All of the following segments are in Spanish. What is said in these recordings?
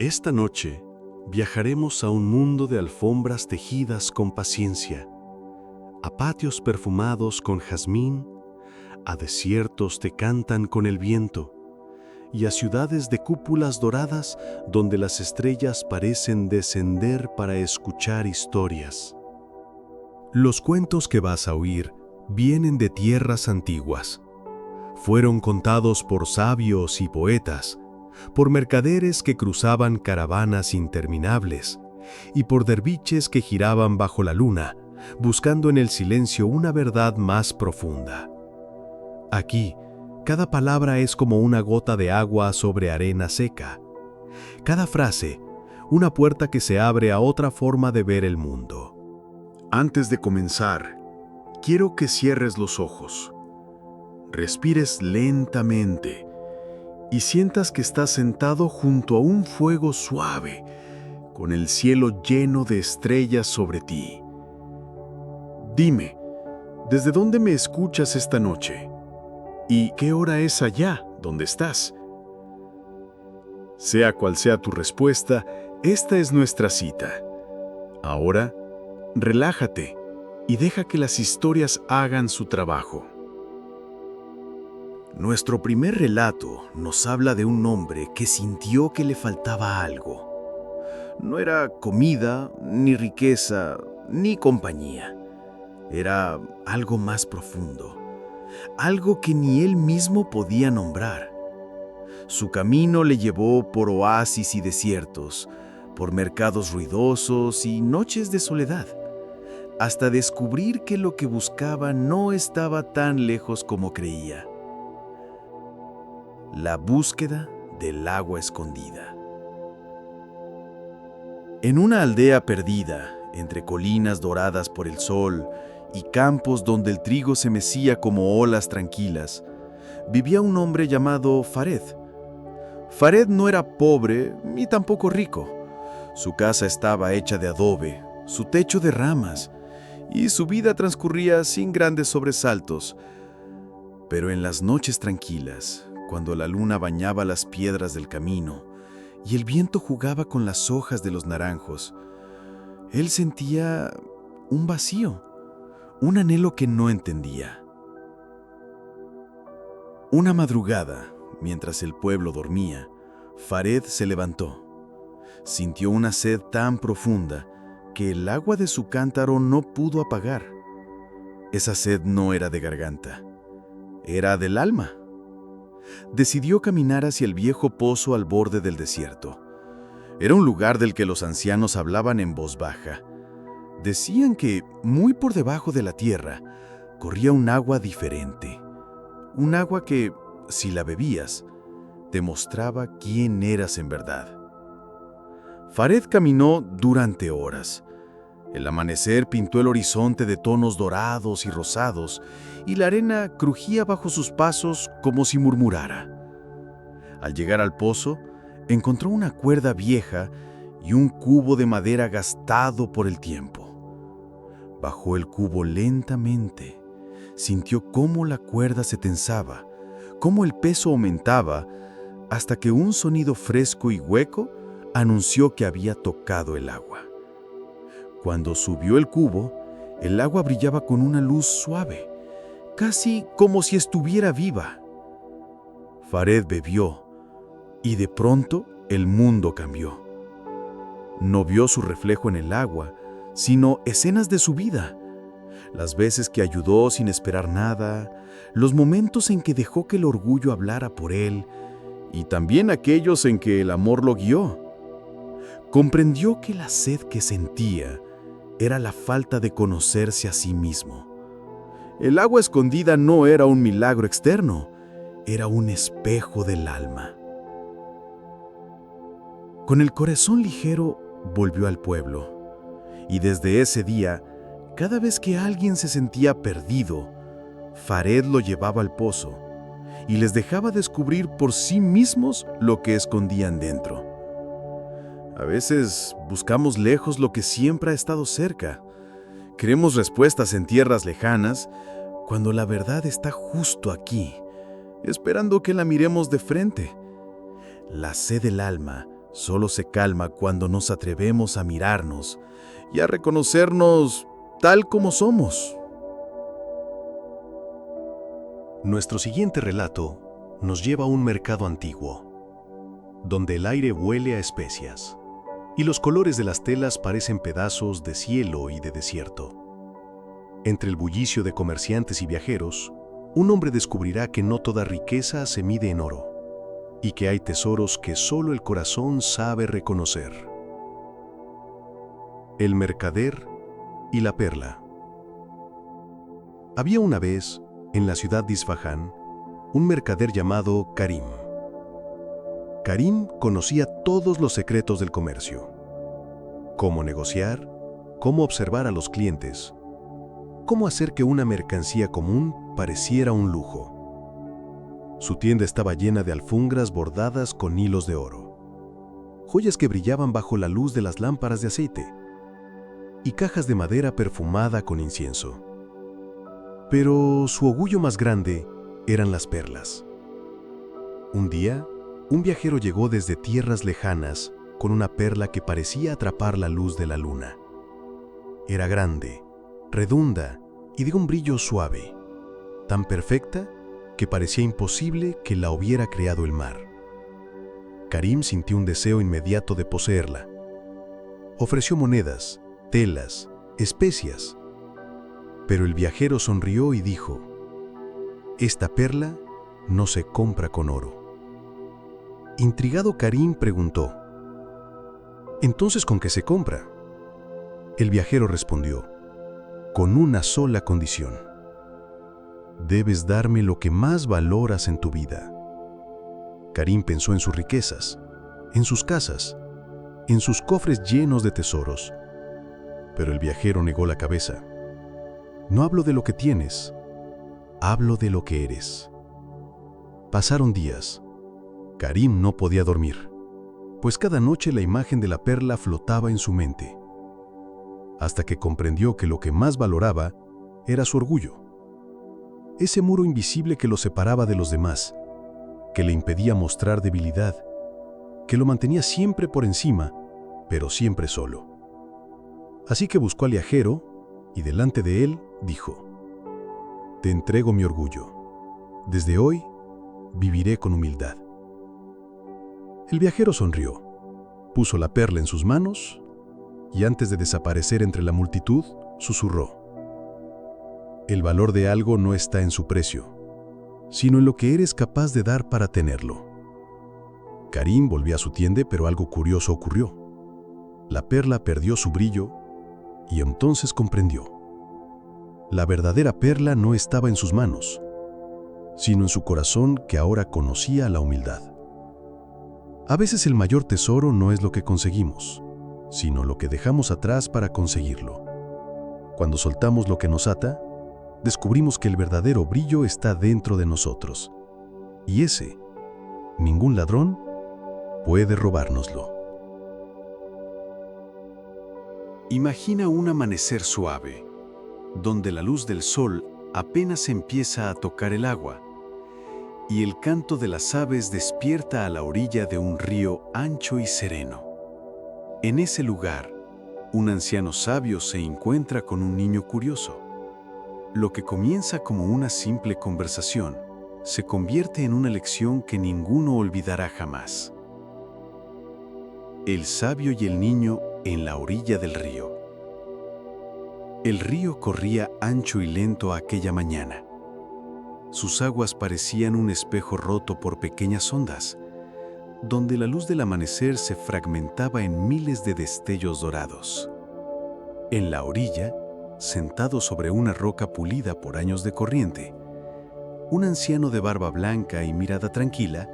Esta noche viajaremos a un mundo de alfombras tejidas con paciencia, a patios perfumados con jazmín, a desiertos que cantan con el viento y a ciudades de cúpulas doradas donde las estrellas parecen descender para escuchar historias. Los cuentos que vas a oír vienen de tierras antiguas. Fueron contados por sabios y poetas, por mercaderes que cruzaban caravanas interminables y por derviches que giraban bajo la luna, buscando en el silencio una verdad más profunda. Aquí, cada palabra es como una gota de agua sobre arena seca. Cada frase, una puerta que se abre a otra forma de ver el mundo. Antes de comenzar, quiero que cierres los ojos, respires lentamente y sientas que estás sentado junto a un fuego suave, con el cielo lleno de estrellas sobre ti. Dime, ¿desde dónde me escuchas esta noche? ¿Y qué hora es allá donde estás? Sea cual sea tu respuesta, esta es nuestra cita. Ahora, relájate y deja que las historias hagan su trabajo. Nuestro primer relato nos habla de un hombre que sintió que le faltaba algo. No era comida, ni riqueza, ni compañía. Era algo más profundo. Algo que ni él mismo podía nombrar. Su camino le llevó por oasis y desiertos, por mercados ruidosos y noches de soledad, hasta descubrir que lo que buscaba no estaba tan lejos como creía. La búsqueda del agua escondida. En una aldea perdida, entre colinas doradas por el sol y campos donde el trigo se mecía como olas tranquilas, vivía un hombre llamado Fared. Fared no era pobre ni tampoco rico. Su casa estaba hecha de adobe, su techo de ramas, y su vida transcurría sin grandes sobresaltos. Pero en las noches tranquilas, cuando la luna bañaba las piedras del camino y el viento jugaba con las hojas de los naranjos, él sentía un vacío, un anhelo que no entendía. Una madrugada, mientras el pueblo dormía, Fared se levantó. Sintió una sed tan profunda que el agua de su cántaro no pudo apagar. Esa sed no era de garganta, era del alma. Decidió caminar hacia el viejo pozo al borde del desierto. Era un lugar del que los ancianos hablaban en voz baja. Decían que, muy por debajo de la tierra, corría un agua diferente. Un agua que, si la bebías, te mostraba quién eras en verdad. Fared caminó durante horas. El amanecer pintó el horizonte de tonos dorados y rosados, y la arena crujía bajo sus pasos como si murmurara. Al llegar al pozo, encontró una cuerda vieja y un cubo de madera gastado por el tiempo. Bajó el cubo lentamente. Sintió cómo la cuerda se tensaba, cómo el peso aumentaba, hasta que un sonido fresco y hueco anunció que había tocado el agua. Cuando subió el cubo, el agua brillaba con una luz suave, casi como si estuviera viva. Fared bebió, y de pronto el mundo cambió. No vio su reflejo en el agua, sino escenas de su vida. Las veces que ayudó sin esperar nada, los momentos en que dejó que el orgullo hablara por él, y también aquellos en que el amor lo guió. Comprendió que la sed que sentía era la falta de conocerse a sí mismo. El agua escondida no era un milagro externo, era un espejo del alma. Con el corazón ligero, volvió al pueblo. Y desde ese día, cada vez que alguien se sentía perdido, Fared lo llevaba al pozo y les dejaba descubrir por sí mismos lo que escondían dentro. A veces buscamos lejos lo que siempre ha estado cerca. Queremos respuestas en tierras lejanas, cuando la verdad está justo aquí, esperando que la miremos de frente. La sed del alma solo se calma cuando nos atrevemos a mirarnos y a reconocernos tal como somos. Nuestro siguiente relato nos lleva a un mercado antiguo, donde el aire huele a especias y los colores de las telas parecen pedazos de cielo y de desierto. Entre el bullicio de comerciantes y viajeros, un hombre descubrirá que no toda riqueza se mide en oro y que hay tesoros que solo el corazón sabe reconocer. El mercader y la perla. Había una vez, en la ciudad de Isfahán, un mercader llamado Karim. Karim conocía todos los secretos del comercio: cómo negociar, cómo observar a los clientes, cómo hacer que una mercancía común pareciera un lujo. Su tienda estaba llena de alfombras bordadas con hilos de oro, joyas que brillaban bajo la luz de las lámparas de aceite y cajas de madera perfumada con incienso. Pero su orgullo más grande eran las perlas. Un día, un viajero llegó desde tierras lejanas con una perla que parecía atrapar la luz de la luna. Era grande, redonda y de un brillo suave, tan perfecta que parecía imposible que la hubiera creado el mar. Karim sintió un deseo inmediato de poseerla. Ofreció monedas, telas, especias. Pero el viajero sonrió y dijo: «Esta perla no se compra con oro». Intrigado, Karim preguntó: «¿Entonces con qué se compra?». El viajero respondió: «Con una sola condición. Debes darme lo que más valoras en tu vida». Karim pensó en sus riquezas, en sus casas, en sus cofres llenos de tesoros. Pero el viajero negó la cabeza. «No hablo de lo que tienes, hablo de lo que eres». Pasaron días. Karim no podía dormir, pues cada noche la imagen de la perla flotaba en su mente, hasta que comprendió que lo que más valoraba era su orgullo. Ese muro invisible que lo separaba de los demás, que le impedía mostrar debilidad, que lo mantenía siempre por encima, pero siempre solo. Así que buscó al viajero y delante de él dijo: «Te entrego mi orgullo. Desde hoy viviré con humildad». El viajero sonrió, puso la perla en sus manos y antes de desaparecer entre la multitud, susurró: «El valor de algo no está en su precio, sino en lo que eres capaz de dar para tenerlo». Karim volvió a su tienda, pero algo curioso ocurrió. La perla perdió su brillo y entonces comprendió. La verdadera perla no estaba en sus manos, sino en su corazón, que ahora conocía la humildad. A veces el mayor tesoro no es lo que conseguimos, sino lo que dejamos atrás para conseguirlo. Cuando soltamos lo que nos ata, descubrimos que el verdadero brillo está dentro de nosotros. Y ese, ningún ladrón puede robárnoslo. Imagina un amanecer suave, donde la luz del sol apenas empieza a tocar el agua y el canto de las aves despierta a la orilla de un río ancho y sereno. En ese lugar, un anciano sabio se encuentra con un niño curioso. Lo que comienza como una simple conversación se convierte en una lección que ninguno olvidará jamás. El sabio y el niño en la orilla del río. El río corría ancho y lento aquella mañana. Sus aguas parecían un espejo roto por pequeñas ondas, donde la luz del amanecer se fragmentaba en miles de destellos dorados. En la orilla, sentado sobre una roca pulida por años de corriente, un anciano de barba blanca y mirada tranquila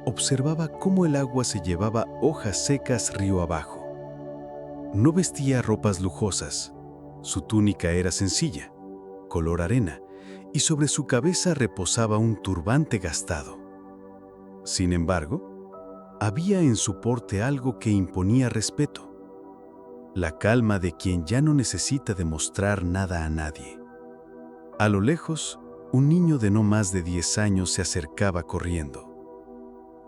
observaba cómo el agua se llevaba hojas secas río abajo. No vestía ropas lujosas, su túnica era sencilla, color arena, y sobre su cabeza reposaba un turbante gastado. Sin embargo, había en su porte algo que imponía respeto: la calma de quien ya no necesita demostrar nada a nadie. A lo lejos, un niño de no más de 10 años se acercaba corriendo.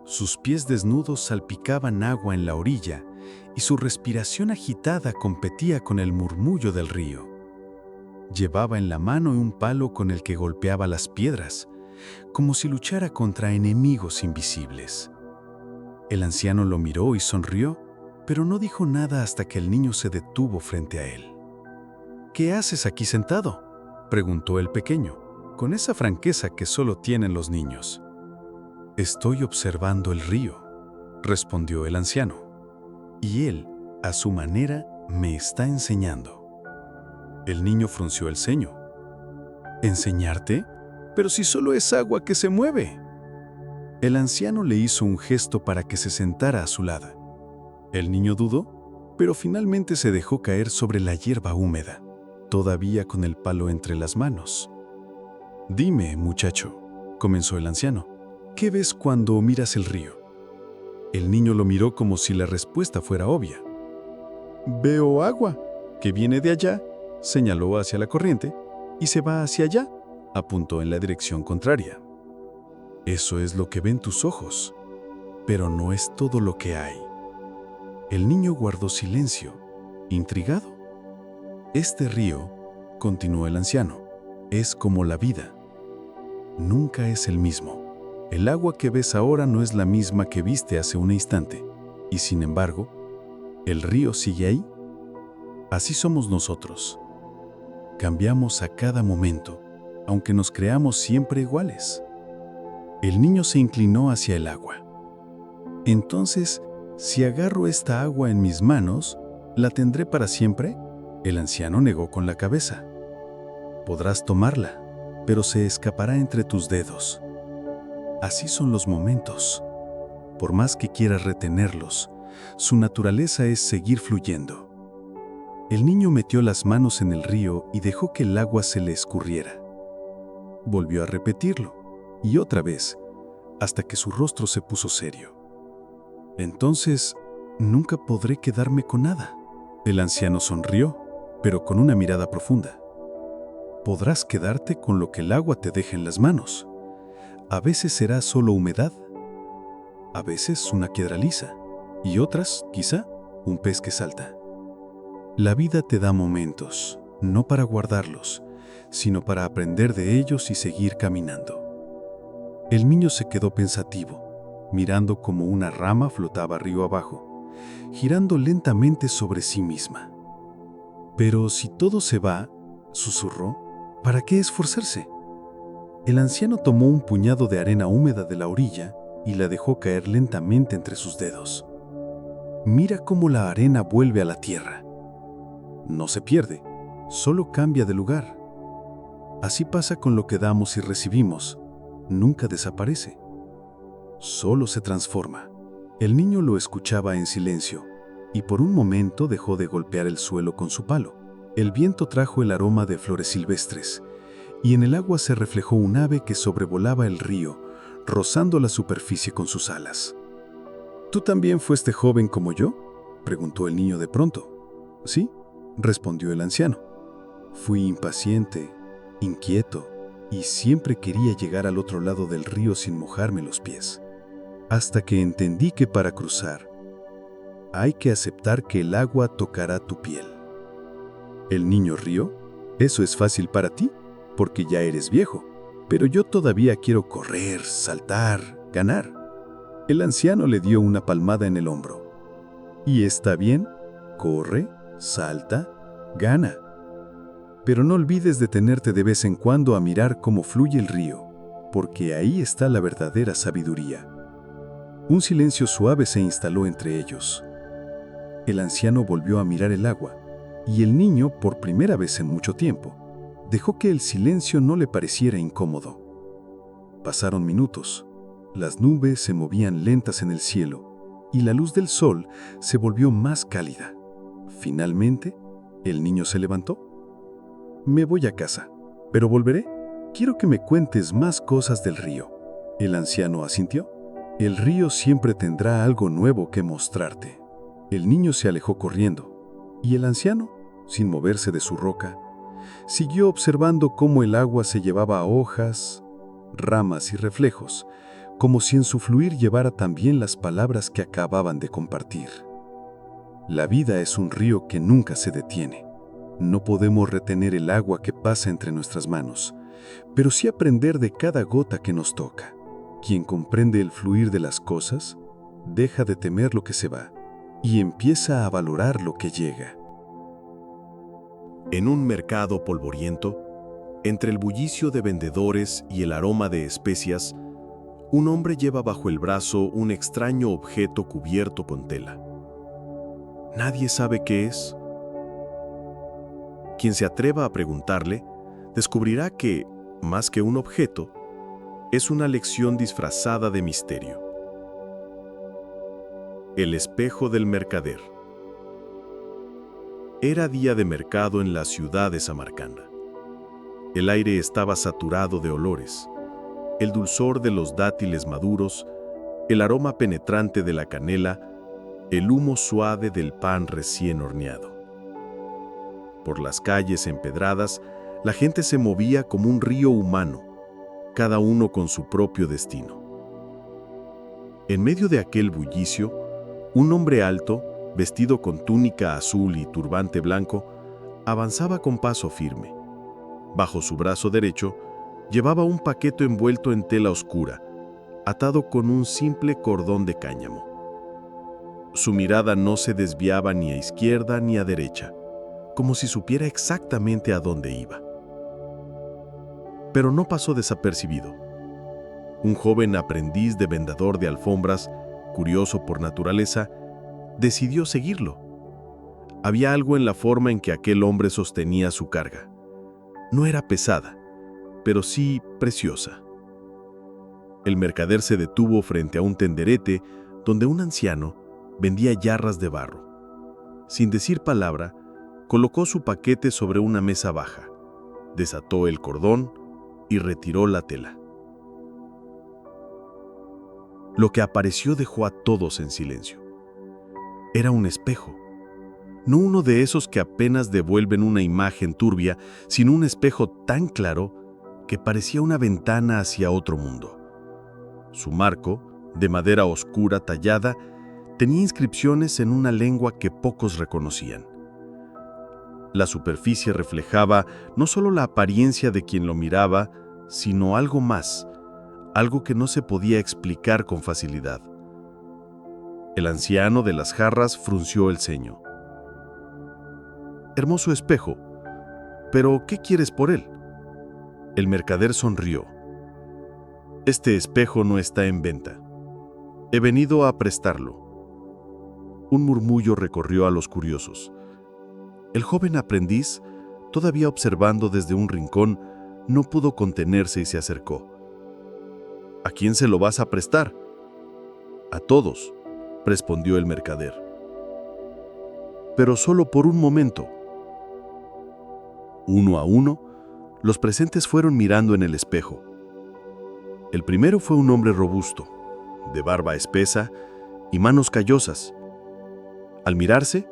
Sus pies desnudos salpicaban agua en la orilla y su respiración agitada competía con el murmullo del río. Llevaba en la mano un palo con el que golpeaba las piedras, como si luchara contra enemigos invisibles. El anciano lo miró y sonrió, pero no dijo nada hasta que el niño se detuvo frente a él. «¿Qué haces aquí sentado?», preguntó el pequeño, con esa franqueza que solo tienen los niños. «Estoy observando el río», respondió el anciano, «y él, a su manera, me está enseñando». El niño frunció el ceño. «¿Enseñarte? Pero si solo es agua que se mueve». El anciano le hizo un gesto para que se sentara a su lado. El niño dudó, pero finalmente se dejó caer sobre la hierba húmeda, todavía con el palo entre las manos. «Dime, muchacho», comenzó el anciano, «¿qué ves cuando miras el río?». El niño lo miró como si la respuesta fuera obvia. «Veo agua, que viene de allá», señaló hacia la corriente, «y se va hacia allá», apuntó en la dirección contraria. «Eso es lo que ven tus ojos, pero no es todo lo que hay». El niño guardó silencio, intrigado. «Este río», continuó el anciano, «es como la vida. Nunca es el mismo. El agua que ves ahora no es la misma que viste hace un instante, y sin embargo, el río sigue ahí. Así somos nosotros. Cambiamos a cada momento, aunque nos creamos siempre iguales». El niño se inclinó hacia el agua. «Entonces, si agarro esta agua en mis manos, ¿la tendré para siempre?». El anciano negó con la cabeza. «Podrás tomarla, pero se escapará entre tus dedos. Así son los momentos. Por más que quieras retenerlos, su naturaleza es seguir fluyendo». El niño metió las manos en el río y dejó que el agua se le escurriera. Volvió a repetirlo, y otra vez, hasta que su rostro se puso serio. «Entonces, nunca podré quedarme con nada». El anciano sonrió, pero con una mirada profunda. «Podrás quedarte con lo que el agua te deja en las manos. A veces será solo humedad, a veces una piedra lisa, y otras, quizá, un pez que salta. La vida te da momentos, no para guardarlos, sino para aprender de ellos y seguir caminando». El niño se quedó pensativo, mirando cómo una rama flotaba río abajo, girando lentamente sobre sí misma. «Pero si todo se va», susurró, «¿para qué esforzarse?». El anciano tomó un puñado de arena húmeda de la orilla y la dejó caer lentamente entre sus dedos. «Mira cómo la arena vuelve a la tierra. No se pierde, solo cambia de lugar. Así pasa con lo que damos y recibimos. Nunca desaparece, solo se transforma». El niño lo escuchaba en silencio, y por un momento dejó de golpear el suelo con su palo. El viento trajo el aroma de flores silvestres, y en el agua se reflejó un ave que sobrevolaba el río, rozando la superficie con sus alas. «¿Tú también fuiste joven como yo?», preguntó el niño de pronto. «Sí», respondió el anciano. «Fui impaciente, inquieto, y siempre quería llegar al otro lado del río sin mojarme los pies. Hasta que entendí que para cruzar, hay que aceptar que el agua tocará tu piel». El niño rió. «Eso es fácil para ti, porque ya eres viejo, pero yo todavía quiero correr, saltar, ganar». El anciano le dio una palmada en el hombro. «Y está bien, corre, salta, gana. Pero no olvides detenerte de vez en cuando a mirar cómo fluye el río, porque ahí está la verdadera sabiduría». Un silencio suave se instaló entre ellos. El anciano volvió a mirar el agua, y el niño, por primera vez en mucho tiempo, dejó que el silencio no le pareciera incómodo. Pasaron minutos. Las nubes se movían lentas en el cielo, y la luz del sol se volvió más cálida. Finalmente, el niño se levantó. «Me voy a casa, pero volveré. Quiero que me cuentes más cosas del río». El anciano asintió. «El río siempre tendrá algo nuevo que mostrarte». El niño se alejó corriendo, y el anciano, sin moverse de su roca, siguió observando cómo el agua se llevaba a hojas, ramas y reflejos, como si en su fluir llevara también las palabras que acababan de compartir. La vida es un río que nunca se detiene. No podemos retener el agua que pasa entre nuestras manos, pero sí aprender de cada gota que nos toca. Quien comprende el fluir de las cosas, deja de temer lo que se va y empieza a valorar lo que llega. En un mercado polvoriento, entre el bullicio de vendedores y el aroma de especias, un hombre lleva bajo el brazo un extraño objeto cubierto con tela. Nadie sabe qué es. Quien se atreva a preguntarle, descubrirá que, más que un objeto, es una lección disfrazada de misterio. El espejo del mercader. Era día de mercado en la ciudad de Samarcanda. El aire estaba saturado de olores, el dulzor de los dátiles maduros, el aroma penetrante de la canela, el humo suave del pan recién horneado. Por las calles empedradas, la gente se movía como un río humano, cada uno con su propio destino. En medio de aquel bullicio, un hombre alto, vestido con túnica azul y turbante blanco, avanzaba con paso firme. Bajo su brazo derecho, llevaba un paquete envuelto en tela oscura, atado con un simple cordón de cáñamo. Su mirada no se desviaba ni a izquierda ni a derecha, como si supiera exactamente a dónde iba. Pero no pasó desapercibido. Un joven aprendiz de vendedor de alfombras, curioso por naturaleza, decidió seguirlo. Había algo en la forma en que aquel hombre sostenía su carga. No era pesada, pero sí preciosa. El mercader se detuvo frente a un tenderete donde un anciano vendía jarras de barro. Sin decir palabra, colocó su paquete sobre una mesa baja, desató el cordón y retiró la tela. Lo que apareció dejó a todos en silencio. Era un espejo. No uno de esos que apenas devuelven una imagen turbia, sino un espejo tan claro que parecía una ventana hacia otro mundo. Su marco, de madera oscura tallada, tenía inscripciones en una lengua que pocos reconocían. La superficie reflejaba no solo la apariencia de quien lo miraba, sino algo más, algo que no se podía explicar con facilidad. El anciano de las jarras frunció el ceño. Hermoso espejo, pero ¿qué quieres por él? El mercader sonrió. Este espejo no está en venta. He venido a prestarlo. Un murmullo recorrió a los curiosos. El joven aprendiz, todavía observando desde un rincón, no pudo contenerse y se acercó. ¿A quién se lo vas a prestar? A todos, respondió el mercader. Pero solo por un momento. Uno a uno, los presentes fueron mirando en el espejo. El primero fue un hombre robusto, de barba espesa y manos callosas. Al mirarse,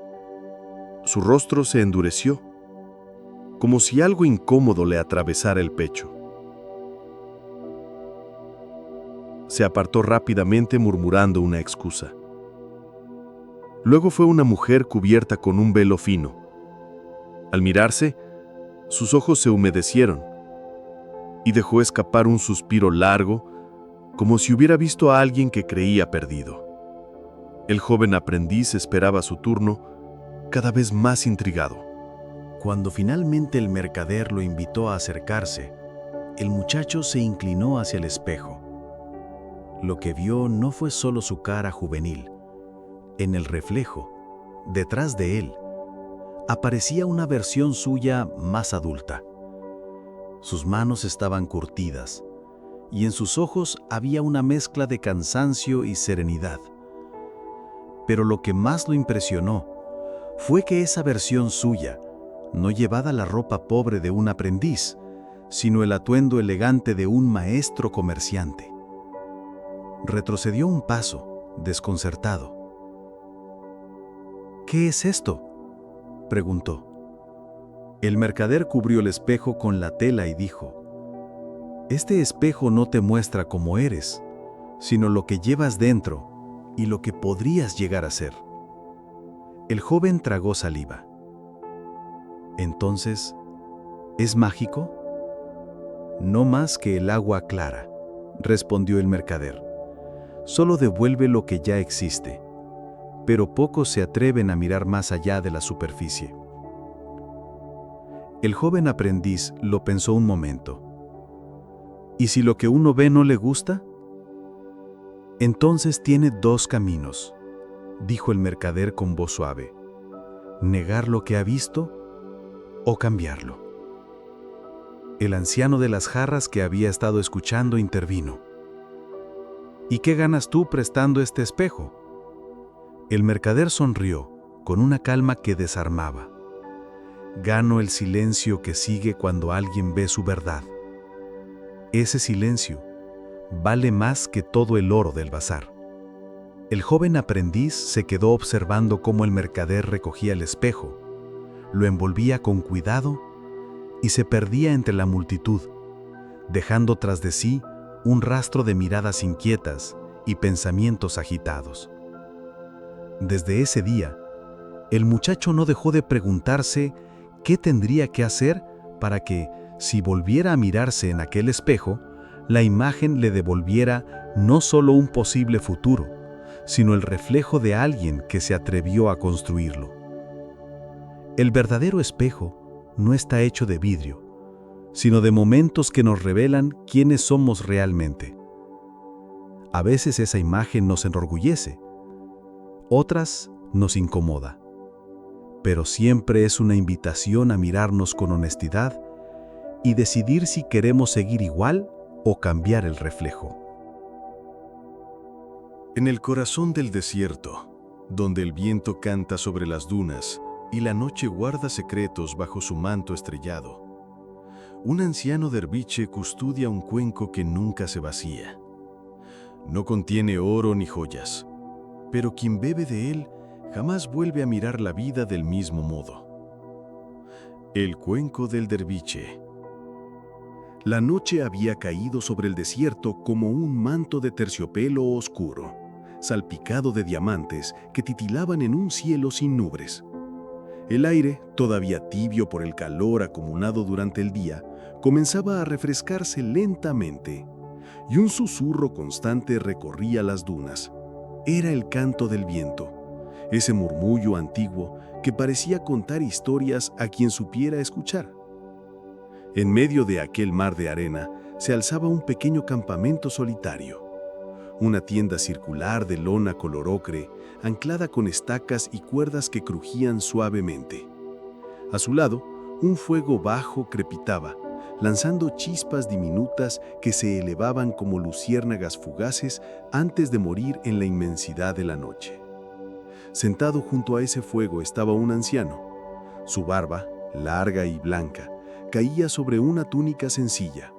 su rostro se endureció, como si algo incómodo le atravesara el pecho. Se apartó rápidamente murmurando una excusa. Luego fue una mujer cubierta con un velo fino. Al mirarse, sus ojos se humedecieron y dejó escapar un suspiro largo, como si hubiera visto a alguien que creía perdido. El joven aprendiz esperaba su turno, cada vez más intrigado. Cuando finalmente el mercader lo invitó a acercarse, el muchacho se inclinó hacia el espejo. Lo que vio no fue solo su cara juvenil. En el reflejo, detrás de él, aparecía una versión suya más adulta. Sus manos estaban curtidas, y en sus ojos había una mezcla de cansancio y serenidad. Pero lo que más lo impresionó fue que esa versión suya no llevaba la ropa pobre de un aprendiz, sino el atuendo elegante de un maestro comerciante. Retrocedió un paso, desconcertado. «¿Qué es esto?», preguntó. El mercader cubrió el espejo con la tela y dijo: «Este espejo no te muestra cómo eres, sino lo que llevas dentro y lo que podrías llegar a ser. El joven tragó saliva. Entonces, ¿es mágico? No más que el agua clara, respondió el mercader. Solo devuelve lo que ya existe, pero pocos se atreven a mirar más allá de la superficie. El joven aprendiz lo pensó un momento. ¿Y si lo que uno ve no le gusta? Entonces tiene dos caminos, dijo el mercader con voz suave: negar lo que ha visto o cambiarlo. El anciano de las jarras, que había estado escuchando, intervino. ¿Y qué ganas tú prestando este espejo? El mercader sonrió con una calma que desarmaba. Gano el silencio que sigue cuando alguien ve su verdad. Ese silencio vale más que todo el oro del bazar. El joven aprendiz se quedó observando cómo el mercader recogía el espejo, lo envolvía con cuidado y se perdía entre la multitud, dejando tras de sí un rastro de miradas inquietas y pensamientos agitados. Desde ese día, el muchacho no dejó de preguntarse qué tendría que hacer para que, si volviera a mirarse en aquel espejo, la imagen le devolviera no solo un posible futuro, sino el reflejo de alguien que se atrevió a construirlo. El verdadero espejo no está hecho de vidrio, sino de momentos que nos revelan quiénes somos realmente. A veces esa imagen nos enorgullece, otras nos incomoda, pero siempre es una invitación a mirarnos con honestidad y decidir si queremos seguir igual o cambiar el reflejo. En el corazón del desierto, donde el viento canta sobre las dunas y la noche guarda secretos bajo su manto estrellado, un anciano derviche custodia un cuenco que nunca se vacía. No contiene oro ni joyas, pero quien bebe de él jamás vuelve a mirar la vida del mismo modo. El cuenco del derviche. La noche había caído sobre el desierto como un manto de terciopelo oscuro, salpicado de diamantes que titilaban en un cielo sin nubes. El aire, todavía tibio por el calor acumulado durante el día, comenzaba a refrescarse lentamente, y un susurro constante recorría las dunas. Era el canto del viento, ese murmullo antiguo que parecía contar historias a quien supiera escuchar. En medio de aquel mar de arena se alzaba un pequeño campamento solitario, una tienda circular de lona color ocre, anclada con estacas y cuerdas que crujían suavemente. A su lado, un fuego bajo crepitaba, lanzando chispas diminutas que se elevaban como luciérnagas fugaces antes de morir en la inmensidad de la noche. Sentado junto a ese fuego estaba un anciano. Su barba, larga y blanca, caía sobre una túnica sencilla,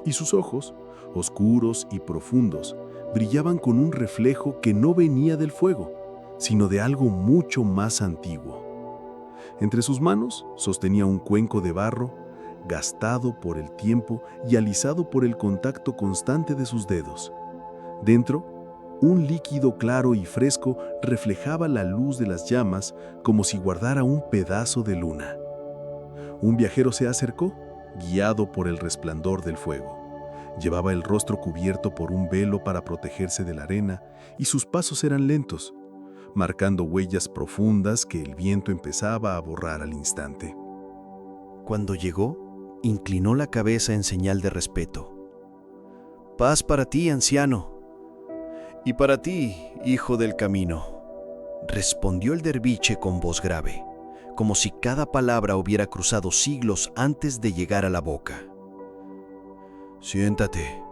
y sus ojos, oscuros y profundos, brillaban con un reflejo que no venía del fuego, sino de algo mucho más antiguo. Entre sus manos sostenía un cuenco de barro, gastado por el tiempo y alisado por el contacto constante de sus dedos. Dentro, un líquido claro y fresco reflejaba la luz de las llamas como si guardara un pedazo de luna. Un viajero se acercó, guiado por el resplandor del fuego. Llevaba el rostro cubierto por un velo para protegerse de la arena, y sus pasos eran lentos, marcando huellas profundas que el viento empezaba a borrar al instante. Cuando llegó, inclinó la cabeza en señal de respeto. «Paz para ti, anciano, y para ti, hijo del camino», respondió el derviche con voz grave, como si cada palabra hubiera cruzado siglos antes de llegar a la boca. «Siéntate».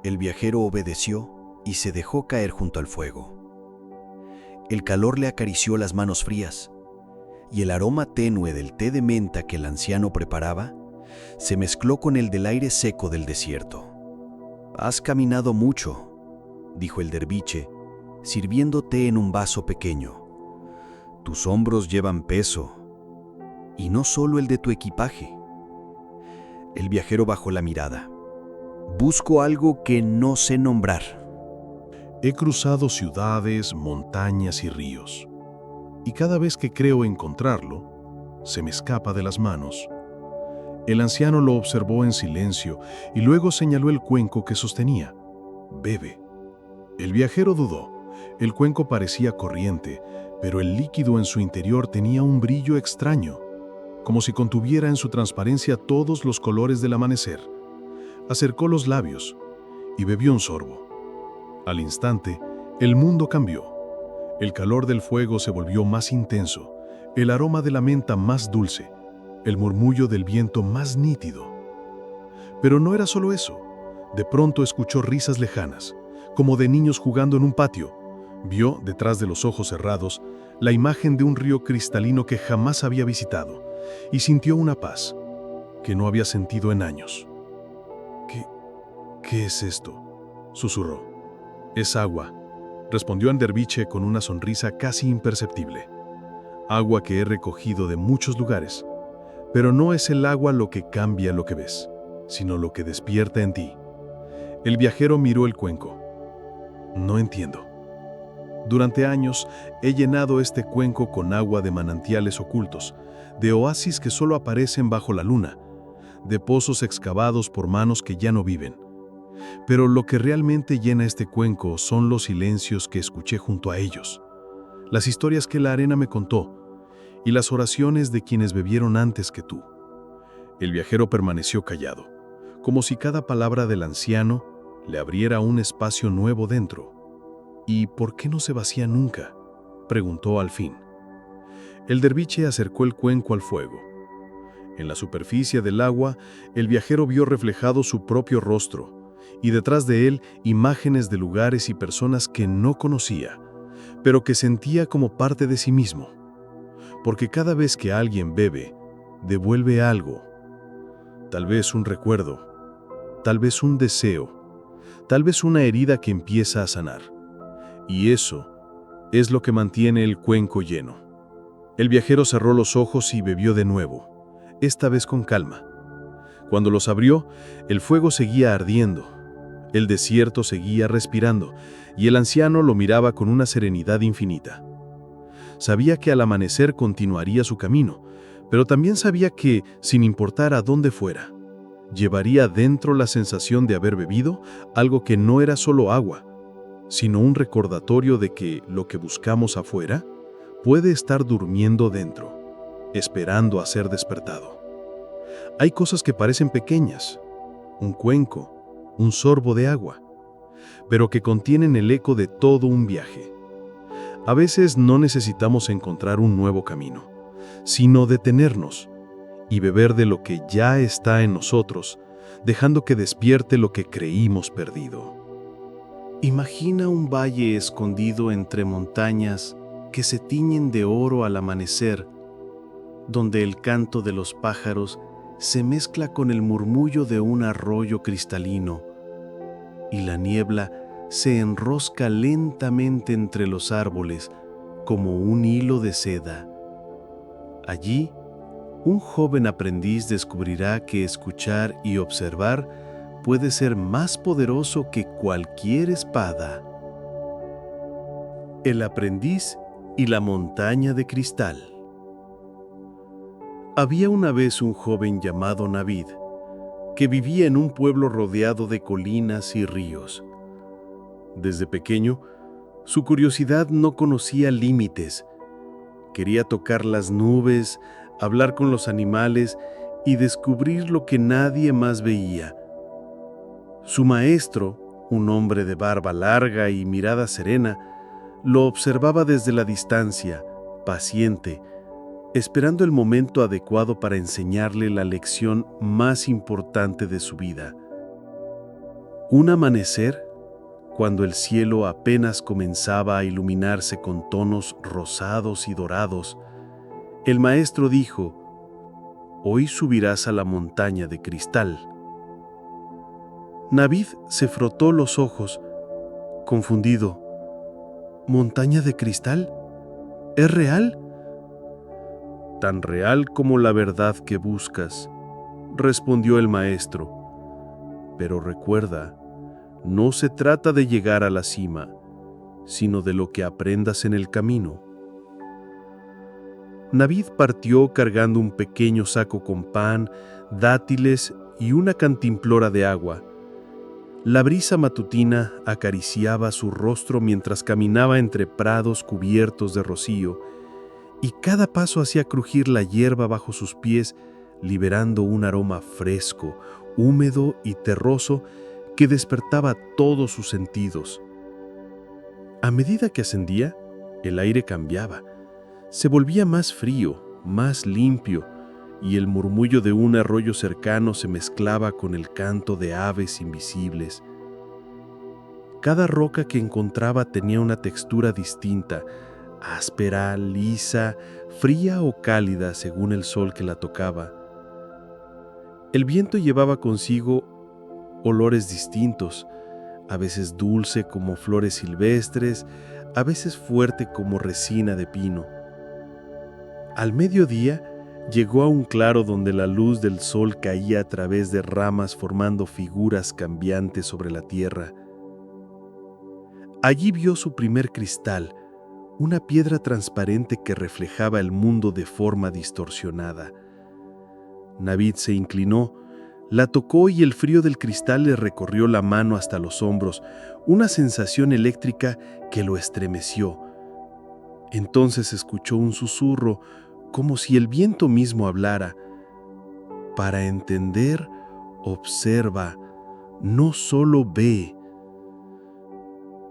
El viajero obedeció y se dejó caer junto al fuego. El calor le acarició las manos frías, y el aroma tenue del té de menta que el anciano preparaba se mezcló con el del aire seco del desierto. «Has caminado mucho», dijo el derviche, sirviendo té en un vaso pequeño. «Tus hombros llevan peso, y no solo el de tu equipaje». El viajero bajó la mirada. Busco algo que no sé nombrar. He cruzado ciudades, montañas y ríos, y cada vez que creo encontrarlo, se me escapa de las manos. El anciano lo observó en silencio y luego señaló el cuenco que sostenía. Bebe. El viajero dudó. El cuenco parecía corriente, pero el líquido en su interior tenía un brillo extraño, como si contuviera en su transparencia todos los colores del amanecer. Acercó los labios y bebió un sorbo. Al instante, el mundo cambió. El calor del fuego se volvió más intenso, el aroma de la menta más dulce, el murmullo del viento más nítido. Pero no era solo eso. De pronto escuchó risas lejanas, como de niños jugando en un patio. Vio, detrás de los ojos cerrados, la imagen de un río cristalino que jamás había visitado, y sintió una paz que no había sentido en años. ¿Qué es esto?, susurró. Es agua, respondió Anderbiche con una sonrisa casi imperceptible. Agua que he recogido de muchos lugares. Pero no es el agua lo que cambia lo que ves, sino lo que despierta en ti. El viajero miró el cuenco. No entiendo. Durante años he llenado este cuenco con agua de manantiales ocultos, de oasis que solo aparecen bajo la luna, de pozos excavados por manos que ya no viven. Pero lo que realmente llena este cuenco son los silencios que escuché junto a ellos, las historias que la arena me contó y las oraciones de quienes bebieron antes que tú. El viajero permaneció callado, como si cada palabra del anciano le abriera un espacio nuevo dentro. ¿Y por qué no se vacía nunca?, preguntó al fin. El derviche acercó el cuenco al fuego. En la superficie del agua, el viajero vio reflejado su propio rostro, y detrás de él imágenes de lugares y personas que no conocía, pero que sentía como parte de sí mismo. Porque cada vez que alguien bebe, devuelve algo. Tal vez un recuerdo, tal vez un deseo, tal vez una herida que empieza a sanar. Y eso es lo que mantiene el cuenco lleno. El viajero cerró los ojos y bebió de nuevo, esta vez con calma. Cuando los abrió, el fuego seguía ardiendo, el desierto seguía respirando, y el anciano lo miraba con una serenidad infinita. Sabía que al amanecer continuaría su camino, pero también sabía que, sin importar a dónde fuera, llevaría dentro la sensación de haber bebido algo que no era solo agua, sino un recordatorio de que lo que buscamos afuera puede estar durmiendo dentro, esperando a ser despertado. Hay cosas que parecen pequeñas, un cuenco, un sorbo de agua, pero que contienen el eco de todo un viaje. A veces no necesitamos encontrar un nuevo camino, sino detenernos y beber de lo que ya está en nosotros, dejando que despierte lo que creímos perdido. Imagina un valle escondido entre montañas que se tiñen de oro al amanecer, donde el canto de los pájaros se mezcla con el murmullo de un arroyo cristalino, y la niebla se enrosca lentamente entre los árboles como un hilo de seda. Allí, un joven aprendiz descubrirá que escuchar y observar puede ser más poderoso que cualquier espada. El aprendiz y la montaña de cristal. Había una vez un joven llamado Navid, que vivía en un pueblo rodeado de colinas y ríos. Desde pequeño, su curiosidad no conocía límites. Quería tocar las nubes, hablar con los animales y descubrir lo que nadie más veía. Su maestro, un hombre de barba larga y mirada serena, lo observaba desde la distancia, paciente, esperando el momento adecuado para enseñarle la lección más importante de su vida. Un amanecer, cuando el cielo apenas comenzaba a iluminarse con tonos rosados y dorados, el maestro dijo: «Hoy subirás a la montaña de cristal». Navid se frotó los ojos, confundido. ¿Montaña de cristal? ¿Es real? «Tan real como la verdad que buscas», respondió el maestro. Pero recuerda, no se trata de llegar a la cima, sino de lo que aprendas en el camino. Navid partió cargando un pequeño saco con pan, dátiles y una cantimplora de agua. La brisa matutina acariciaba su rostro mientras caminaba entre prados cubiertos de rocío, y cada paso hacía crujir la hierba bajo sus pies, liberando un aroma fresco, húmedo y terroso que despertaba todos sus sentidos. A medida que ascendía, el aire cambiaba. Se volvía más frío, más limpio, y el murmullo de un arroyo cercano se mezclaba con el canto de aves invisibles. Cada roca que encontraba tenía una textura distinta, áspera, lisa, fría o cálida según el sol que la tocaba. El viento llevaba consigo olores distintos, a veces dulce como flores silvestres, a veces fuerte como resina de pino. Al mediodía llegó a un claro donde la luz del sol caía a través de ramas formando figuras cambiantes sobre la tierra. Allí vio su primer cristal, una piedra transparente que reflejaba el mundo de forma distorsionada. Navid se inclinó, la tocó y el frío del cristal le recorrió la mano hasta los hombros, una sensación eléctrica que lo estremeció. Entonces escuchó un susurro, como si el viento mismo hablara. Para entender, observa, no solo ve.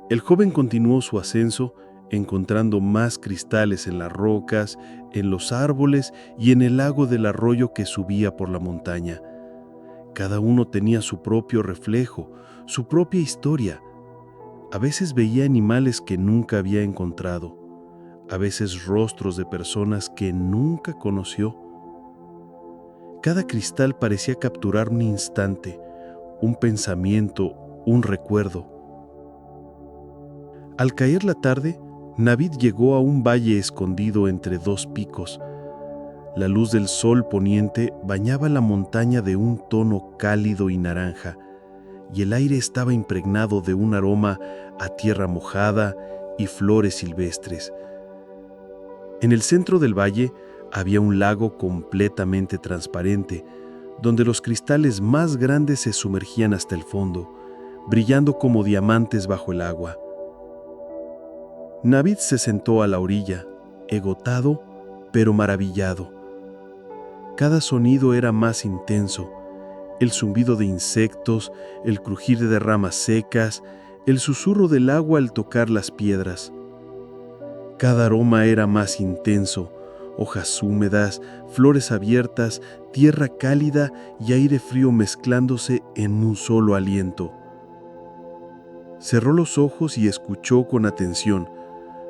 El joven continuó su ascenso, encontrando más cristales en las rocas, en los árboles y en el lago del arroyo que subía por la montaña. Cada uno tenía su propio reflejo, su propia historia. A veces veía animales que nunca había encontrado, a veces rostros de personas que nunca conoció. Cada cristal parecía capturar un instante, un pensamiento, un recuerdo. Al caer la tarde, Navid llegó a un valle escondido entre dos picos. La luz del sol poniente bañaba la montaña de un tono cálido y naranja, y el aire estaba impregnado de un aroma a tierra mojada y flores silvestres. En el centro del valle había un lago completamente transparente, donde los cristales más grandes se sumergían hasta el fondo, brillando como diamantes bajo el agua. Navid se sentó a la orilla, agotado pero maravillado. Cada sonido era más intenso: el zumbido de insectos, el crujir de ramas secas, el susurro del agua al tocar las piedras. Cada aroma era más intenso: hojas húmedas, flores abiertas, tierra cálida y aire frío mezclándose en un solo aliento. Cerró los ojos y escuchó con atención.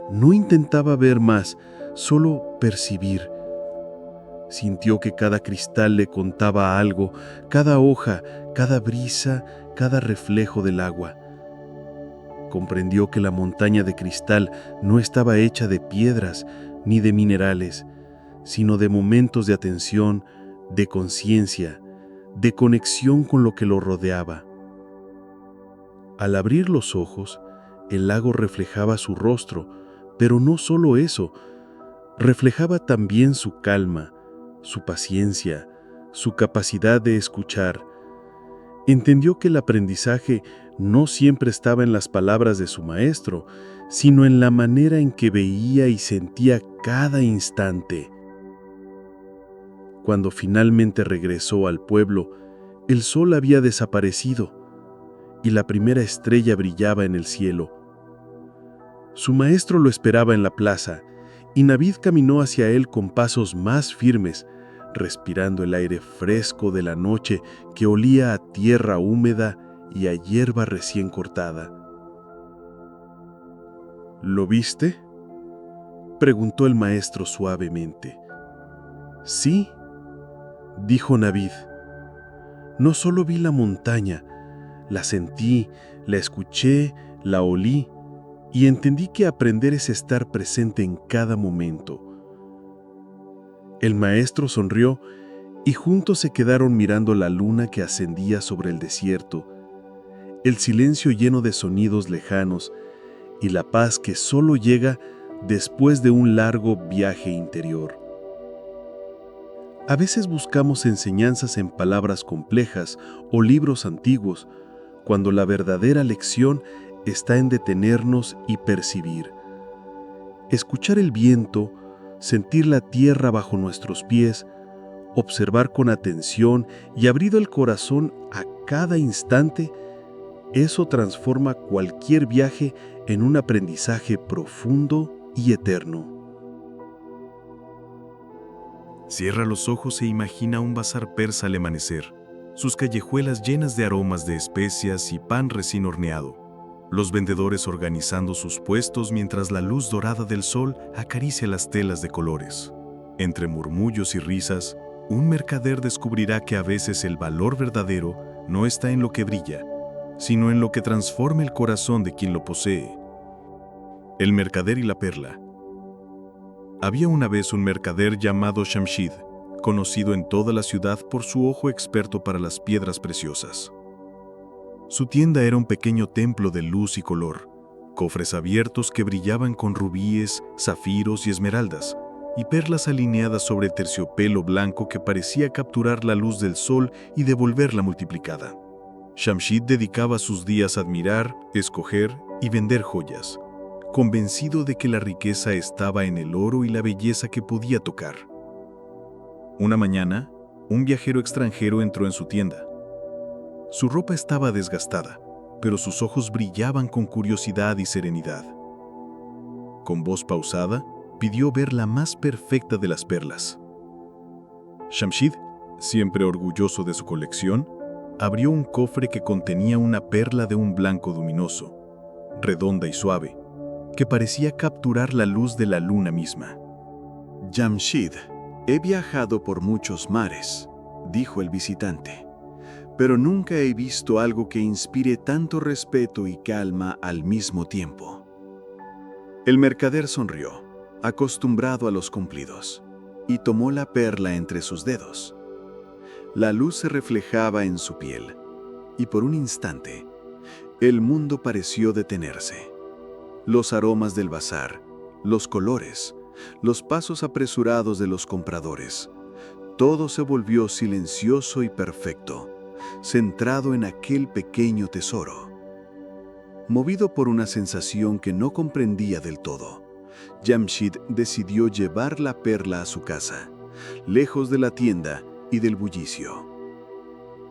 No intentaba ver más, solo percibir. Sintió que cada cristal le contaba algo, cada hoja, cada brisa, cada reflejo del agua. Comprendió que la montaña de cristal no estaba hecha de piedras ni de minerales, sino de momentos de atención, de conciencia, de conexión con lo que lo rodeaba. Al abrir los ojos, el lago reflejaba su rostro, pero no solo eso, reflejaba también su calma, su paciencia, su capacidad de escuchar. Entendió que el aprendizaje no siempre estaba en las palabras de su maestro, sino en la manera en que veía y sentía cada instante. Cuando finalmente regresó al pueblo, el sol había desaparecido y la primera estrella brillaba en el cielo. Su maestro lo esperaba en la plaza, y Navid caminó hacia él con pasos más firmes, respirando el aire fresco de la noche que olía a tierra húmeda y a hierba recién cortada. ¿Lo viste?, preguntó el maestro suavemente. Sí, dijo Navid. No solo vi la montaña, la sentí, la escuché, la olí, y entendí que aprender es estar presente en cada momento. El maestro sonrió y juntos se quedaron mirando la luna que ascendía sobre el desierto, el silencio lleno de sonidos lejanos y la paz que solo llega después de un largo viaje interior. A veces buscamos enseñanzas en palabras complejas o libros antiguos, cuando la verdadera lección está en detenernos y percibir. Escuchar el viento, sentir la tierra bajo nuestros pies, observar con atención y abrido el corazón a cada instante, eso transforma cualquier viaje en un aprendizaje profundo y eterno. Cierra los ojos e imagina un bazar persa al amanecer, sus callejuelas llenas de aromas de especias y pan recién horneado, los vendedores organizando sus puestos mientras la luz dorada del sol acaricia las telas de colores. Entre murmullos y risas, un mercader descubrirá que a veces el valor verdadero no está en lo que brilla, sino en lo que transforma el corazón de quien lo posee. El mercader y la perla. Había una vez un mercader llamado Shamshid, conocido en toda la ciudad por su ojo experto para las piedras preciosas. Su tienda era un pequeño templo de luz y color, cofres abiertos que brillaban con rubíes, zafiros y esmeraldas, y perlas alineadas sobre terciopelo blanco que parecía capturar la luz del sol y devolverla multiplicada. Shamshid dedicaba sus días a admirar, escoger y vender joyas, convencido de que la riqueza estaba en el oro y la belleza que podía tocar. Una mañana, un viajero extranjero entró en su tienda. Su ropa estaba desgastada, pero sus ojos brillaban con curiosidad y serenidad. Con voz pausada, pidió ver la más perfecta de las perlas. Shamshid, siempre orgulloso de su colección, abrió un cofre que contenía una perla de un blanco luminoso, redonda y suave, que parecía capturar la luz de la luna misma. Jamshid, he viajado por muchos mares, dijo el visitante, pero nunca he visto algo que inspire tanto respeto y calma al mismo tiempo. El mercader sonrió, acostumbrado a los cumplidos, y tomó la perla entre sus dedos. La luz se reflejaba en su piel, y por un instante, el mundo pareció detenerse. Los aromas del bazar, los colores, los pasos apresurados de los compradores, todo se volvió silencioso y perfecto, centrado en aquel pequeño tesoro. Movido por una sensación que no comprendía del todo, Jamshid decidió llevar la perla a su casa, lejos de la tienda y del bullicio.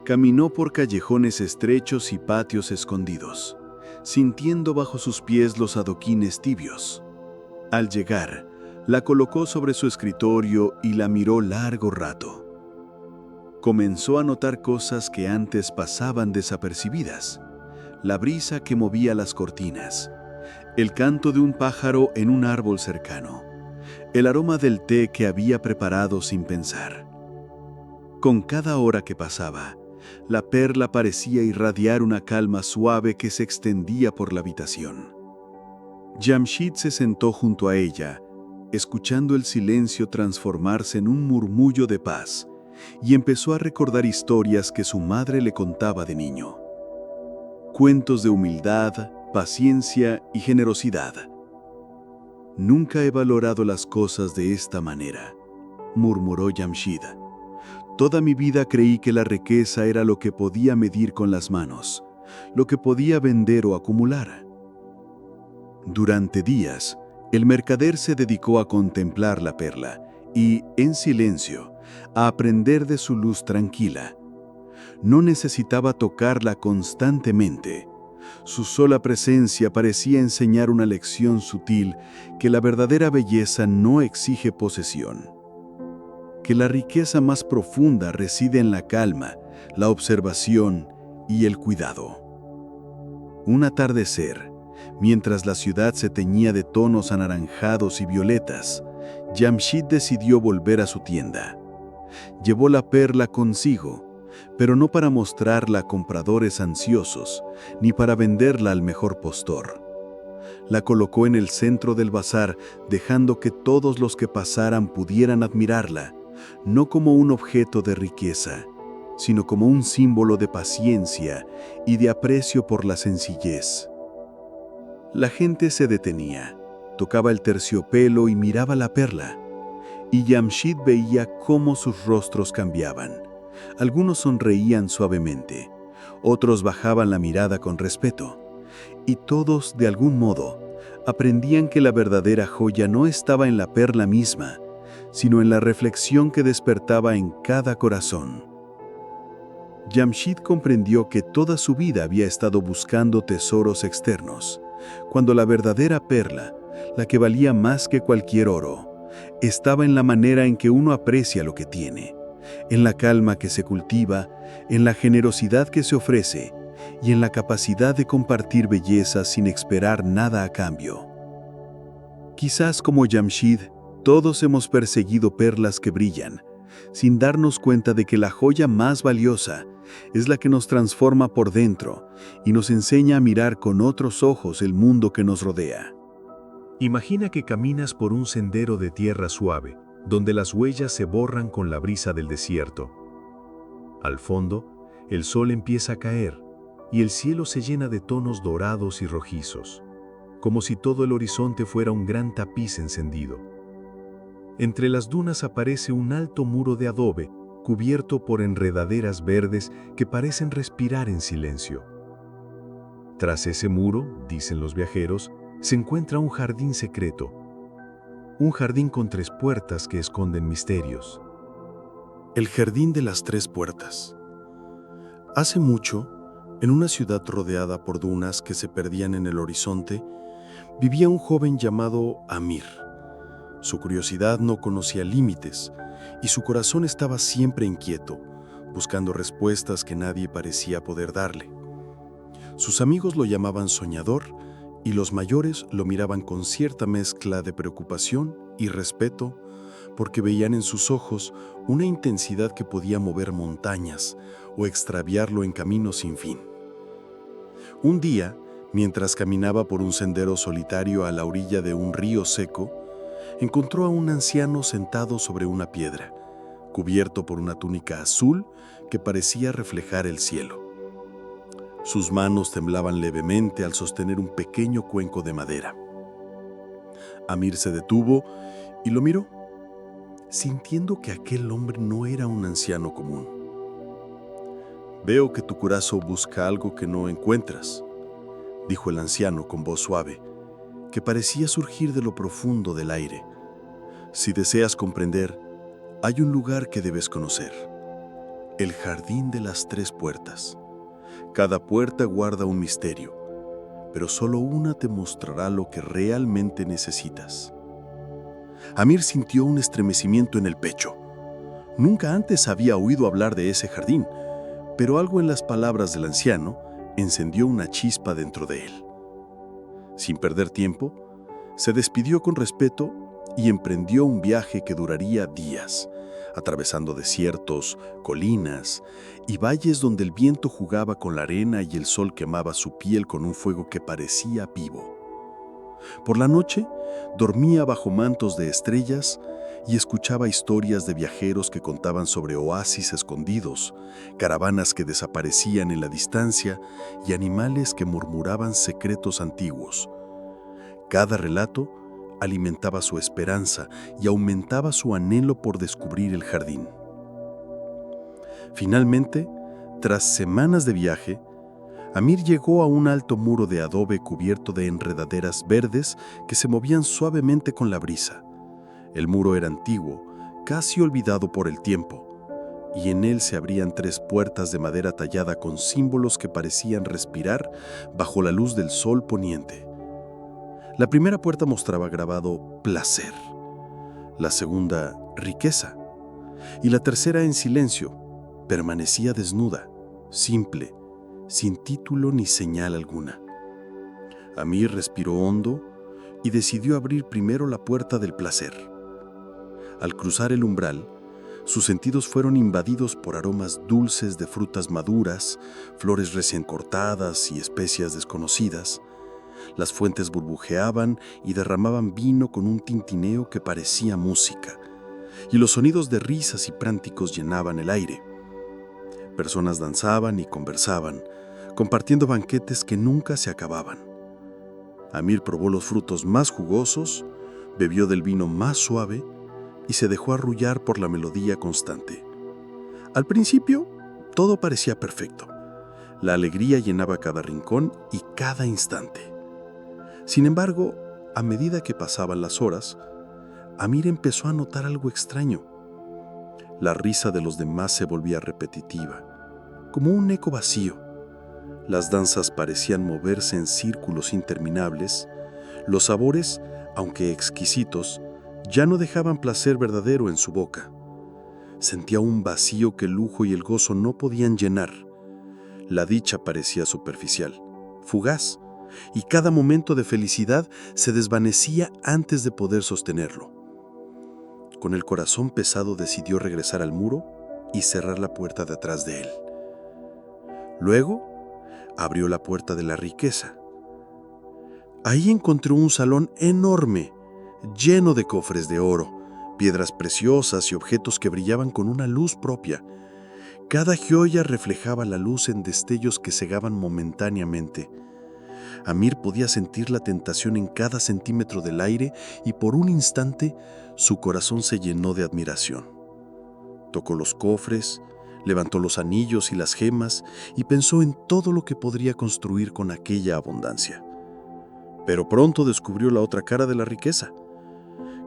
Caminó por callejones estrechos y patios escondidos, sintiendo bajo sus pies los adoquines tibios. Al llegar, la colocó sobre su escritorio y la miró largo rato. Comenzó a notar cosas que antes pasaban desapercibidas: la brisa que movía las cortinas, el canto de un pájaro en un árbol cercano, el aroma del té que había preparado sin pensar. Con cada hora que pasaba, la perla parecía irradiar una calma suave que se extendía por la habitación. Jamshid se sentó junto a ella, escuchando el silencio transformarse en un murmullo de paz, y empezó a recordar historias que su madre le contaba de niño. Cuentos de humildad, paciencia y generosidad. «Nunca he valorado las cosas de esta manera», murmuró Jamshid. «Toda mi vida creí que la riqueza era lo que podía medir con las manos, lo que podía vender o acumular». Durante días, el mercader se dedicó a contemplar la perla y, en silencio, a aprender de su luz tranquila. No necesitaba tocarla constantemente. Su sola presencia parecía enseñar una lección sutil: que la verdadera belleza no exige posesión, que la riqueza más profunda reside en la calma, la observación y el cuidado. Un atardecer, mientras la ciudad se teñía de tonos anaranjados y violetas, Jamshid decidió volver a su tienda. Llevó la perla consigo, pero no para mostrarla a compradores ansiosos, ni para venderla al mejor postor. La colocó en el centro del bazar, dejando que todos los que pasaran pudieran admirarla, no como un objeto de riqueza, sino como un símbolo de paciencia y de aprecio por la sencillez. La gente se detenía, tocaba el terciopelo y miraba la perla, y Jamshid veía cómo sus rostros cambiaban. Algunos sonreían suavemente, otros bajaban la mirada con respeto, y todos, de algún modo, aprendían que la verdadera joya no estaba en la perla misma, sino en la reflexión que despertaba en cada corazón. Jamshid comprendió que toda su vida había estado buscando tesoros externos, cuando la verdadera perla, la que valía más que cualquier oro, estaba en la manera en que uno aprecia lo que tiene, en la calma que se cultiva, en la generosidad que se ofrece y en la capacidad de compartir belleza sin esperar nada a cambio. Quizás como Jamshid, todos hemos perseguido perlas que brillan, sin darnos cuenta de que la joya más valiosa es la que nos transforma por dentro y nos enseña a mirar con otros ojos el mundo que nos rodea. Imagina que caminas por un sendero de tierra suave, donde las huellas se borran con la brisa del desierto. Al fondo, el sol empieza a caer y el cielo se llena de tonos dorados y rojizos, como si todo el horizonte fuera un gran tapiz encendido. Entre las dunas aparece un alto muro de adobe cubierto por enredaderas verdes que parecen respirar en silencio. Tras ese muro, dicen los viajeros, se encuentra un jardín secreto, un jardín con 3 puertas que esconden misterios. El jardín de las 3 puertas. Hace mucho, en una ciudad rodeada por dunas que se perdían en el horizonte, vivía un joven llamado Amir. Su curiosidad no conocía límites y su corazón estaba siempre inquieto, buscando respuestas que nadie parecía poder darle. Sus amigos lo llamaban soñador y los mayores lo miraban con cierta mezcla de preocupación y respeto, porque veían en sus ojos una intensidad que podía mover montañas o extraviarlo en caminos sin fin. Un día, mientras caminaba por un sendero solitario a la orilla de un río seco, encontró a un anciano sentado sobre una piedra, cubierto por una túnica azul que parecía reflejar el cielo. Sus manos temblaban levemente al sostener un pequeño cuenco de madera. Amir se detuvo y lo miró, sintiendo que aquel hombre no era un anciano común. «Veo que tu corazón busca algo que no encuentras», dijo el anciano con voz suave, que parecía surgir de lo profundo del aire. «Si deseas comprender, hay un lugar que debes conocer, el jardín de las 3 puertas. Cada puerta guarda un misterio, pero solo una te mostrará lo que realmente necesitas». Amir sintió un estremecimiento en el pecho. Nunca antes había oído hablar de ese jardín, pero algo en las palabras del anciano encendió una chispa dentro de él. Sin perder tiempo, se despidió con respeto y emprendió un viaje que duraría días, atravesando desiertos, colinas y valles donde el viento jugaba con la arena y el sol quemaba su piel con un fuego que parecía vivo. Por la noche, dormía bajo mantos de estrellas y escuchaba historias de viajeros que contaban sobre oasis escondidos, caravanas que desaparecían en la distancia y animales que murmuraban secretos antiguos. Cada relato alimentaba su esperanza y aumentaba su anhelo por descubrir el jardín. Finalmente, tras semanas de viaje, Amir llegó a un alto muro de adobe cubierto de enredaderas verdes que se movían suavemente con la brisa. El muro era antiguo, casi olvidado por el tiempo, y en él se abrían 3 puertas de madera tallada con símbolos que parecían respirar bajo la luz del sol poniente. La primera puerta mostraba grabado placer, la segunda riqueza, y la tercera en silencio permanecía desnuda, simple, sin título ni señal alguna. Amir respiró hondo y decidió abrir primero la puerta del placer. Al cruzar el umbral, sus sentidos fueron invadidos por aromas dulces de frutas maduras, flores recién cortadas y especias desconocidas. Las fuentes burbujeaban y derramaban vino con un tintineo que parecía música, y los sonidos de risas y pránticos llenaban el aire. Personas danzaban y conversaban, compartiendo banquetes que nunca se acababan. Amir probó los frutos más jugosos, bebió del vino más suave y se dejó arrullar por la melodía constante. Al principio, todo parecía perfecto. La alegría llenaba cada rincón y cada instante. Sin embargo, a medida que pasaban las horas, Amir empezó a notar algo extraño. La risa de los demás se volvía repetitiva, como un eco vacío. Las danzas parecían moverse en círculos interminables. Los sabores, aunque exquisitos, ya no dejaban placer verdadero en su boca. Sentía un vacío que el lujo y el gozo no podían llenar. La dicha parecía superficial, fugaz, y cada momento de felicidad se desvanecía antes de poder sostenerlo. Con el corazón pesado decidió regresar al muro y cerrar la puerta de atrás de él. Luego, abrió la puerta de la riqueza. Ahí encontró un salón enorme, lleno de cofres de oro, piedras preciosas y objetos que brillaban con una luz propia. Cada joya reflejaba la luz en destellos que cegaban momentáneamente. Amir podía sentir la tentación en cada centímetro del aire y por un instante su corazón se llenó de admiración. Tocó los cofres, levantó los anillos y las gemas y pensó en todo lo que podría construir con aquella abundancia. Pero pronto descubrió la otra cara de la riqueza.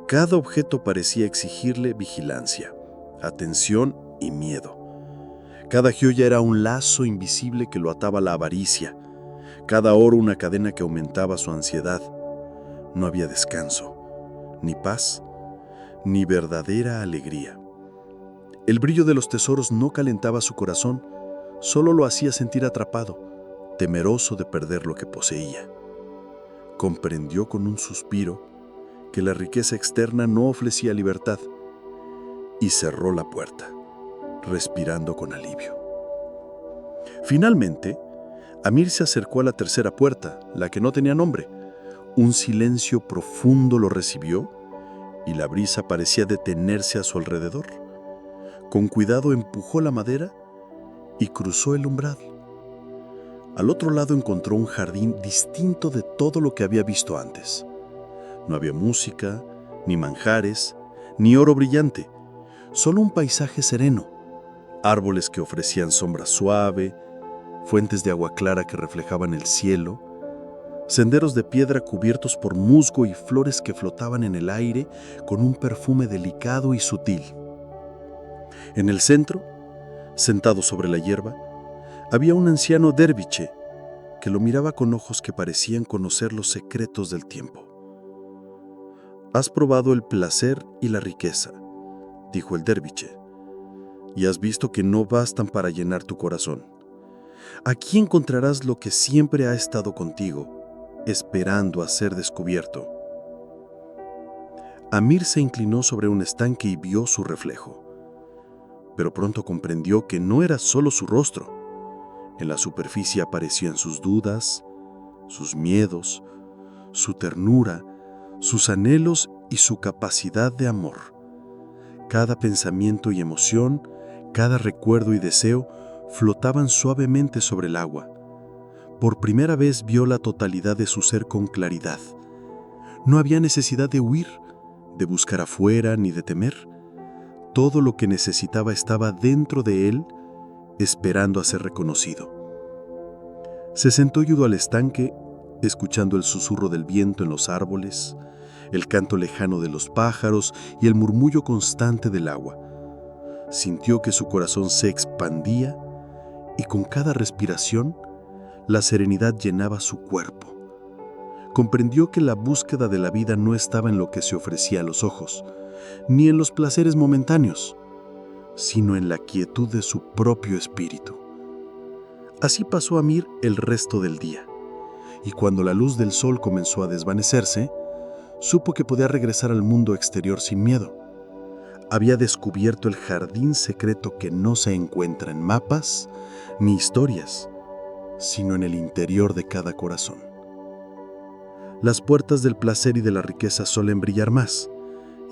Cada objeto parecía exigirle vigilancia, atención y miedo. Cada joya era un lazo invisible que lo ataba a la avaricia. Cada oro una cadena que aumentaba su ansiedad. No había descanso, ni paz, ni verdadera alegría. El brillo de los tesoros no calentaba su corazón, solo lo hacía sentir atrapado, temeroso de perder lo que poseía. Comprendió con un suspiro que la riqueza externa no ofrecía libertad y cerró la puerta, respirando con alivio. Finalmente, Amir se acercó a la tercera puerta, la que no tenía nombre. Un silencio profundo lo recibió y la brisa parecía detenerse a su alrededor. Con cuidado empujó la madera y cruzó el umbral. Al otro lado encontró un jardín distinto de todo lo que había visto antes. No había música, ni manjares, ni oro brillante, solo un paisaje sereno, árboles que ofrecían sombra suave, fuentes de agua clara que reflejaban el cielo, senderos de piedra cubiertos por musgo y flores que flotaban en el aire con un perfume delicado y sutil. En el centro, sentado sobre la hierba, había un anciano derviche que lo miraba con ojos que parecían conocer los secretos del tiempo. «Has probado el placer y la riqueza», dijo el derviche, «y has visto que no bastan para llenar tu corazón. Aquí encontrarás lo que siempre ha estado contigo, esperando a ser descubierto». Amir se inclinó sobre un estanque y vio su reflejo. Pero pronto comprendió que no era solo su rostro. En la superficie aparecían sus dudas, sus miedos, su ternura, sus anhelos y su capacidad de amor. Cada pensamiento y emoción, cada recuerdo y deseo flotaban suavemente sobre el agua. Por primera vez vio la totalidad de su ser con claridad. No había necesidad de huir, de buscar afuera ni de temer. Todo lo que necesitaba estaba dentro de él, esperando a ser reconocido. Se sentó y ayudó al estanque, escuchando el susurro del viento en los árboles, el canto lejano de los pájaros y el murmullo constante del agua. Sintió que su corazón se expandía y con cada respiración, la serenidad llenaba su cuerpo. Comprendió que la búsqueda de la vida no estaba en lo que se ofrecía a los ojos, ni en los placeres momentáneos, sino en la quietud de su propio espíritu. Así pasó Amir el resto del día, y cuando la luz del sol comenzó a desvanecerse, supo que podía regresar al mundo exterior sin miedo. Había descubierto el jardín secreto que no se encuentra en mapas ni historias, sino en el interior de cada corazón. Las puertas del placer y de la riqueza suelen brillar más,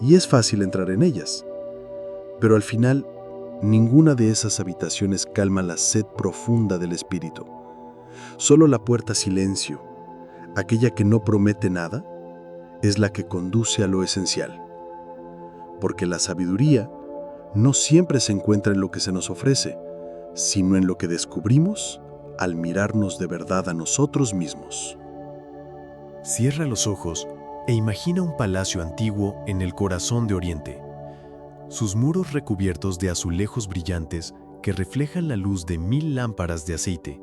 y es fácil entrar en ellas, Pero al final, ninguna de esas habitaciones calma la sed profunda del espíritu. Solo la puerta silencio, aquella que no promete nada, es la que conduce a lo esencial. Porque la sabiduría no siempre se encuentra en lo que se nos ofrece, sino en lo que descubrimos al mirarnos de verdad a nosotros mismos. Cierra los ojos e imagina un palacio antiguo en el corazón de Oriente. Sus muros recubiertos de azulejos brillantes que reflejan la luz de 1000 lámparas de aceite.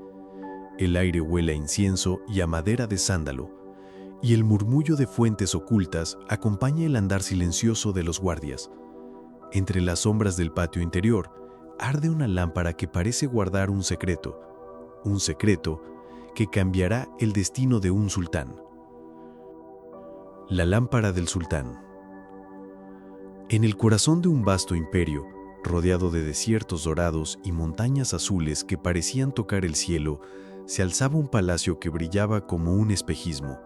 El aire huele a incienso y a madera de sándalo, y el murmullo de fuentes ocultas acompaña el andar silencioso de los guardias. Entre las sombras del patio interior, arde una lámpara que parece guardar un secreto que cambiará el destino de un sultán. La lámpara del sultán. En el corazón de un vasto imperio, rodeado de desiertos dorados y montañas azules que parecían tocar el cielo, se alzaba un palacio que brillaba como un espejismo.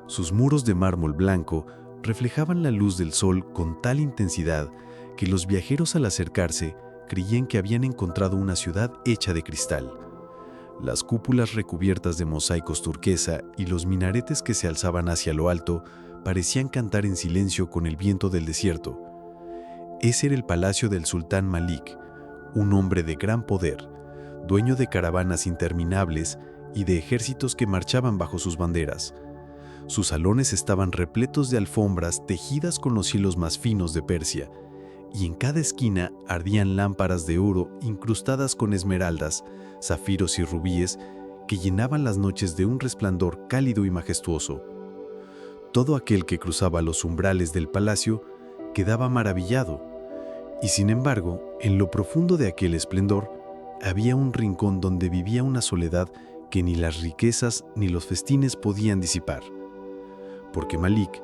Sus muros de mármol blanco reflejaban la luz del sol con tal intensidad que los viajeros al acercarse creían que habían encontrado una ciudad hecha de cristal. Las cúpulas recubiertas de mosaicos turquesa y los minaretes que se alzaban hacia lo alto parecían cantar en silencio con el viento del desierto. Ese era el palacio del sultán Malik, un hombre de gran poder, dueño de caravanas interminables y de ejércitos que marchaban bajo sus banderas. Sus salones estaban repletos de alfombras tejidas con los hilos más finos de Persia, y en cada esquina ardían lámparas de oro incrustadas con esmeraldas, zafiros y rubíes que llenaban las noches de un resplandor cálido y majestuoso. Todo aquel que cruzaba los umbrales del palacio quedaba maravillado, y sin embargo, en lo profundo de aquel esplendor, había un rincón donde vivía una soledad que ni las riquezas ni los festines podían disipar. Porque Malik,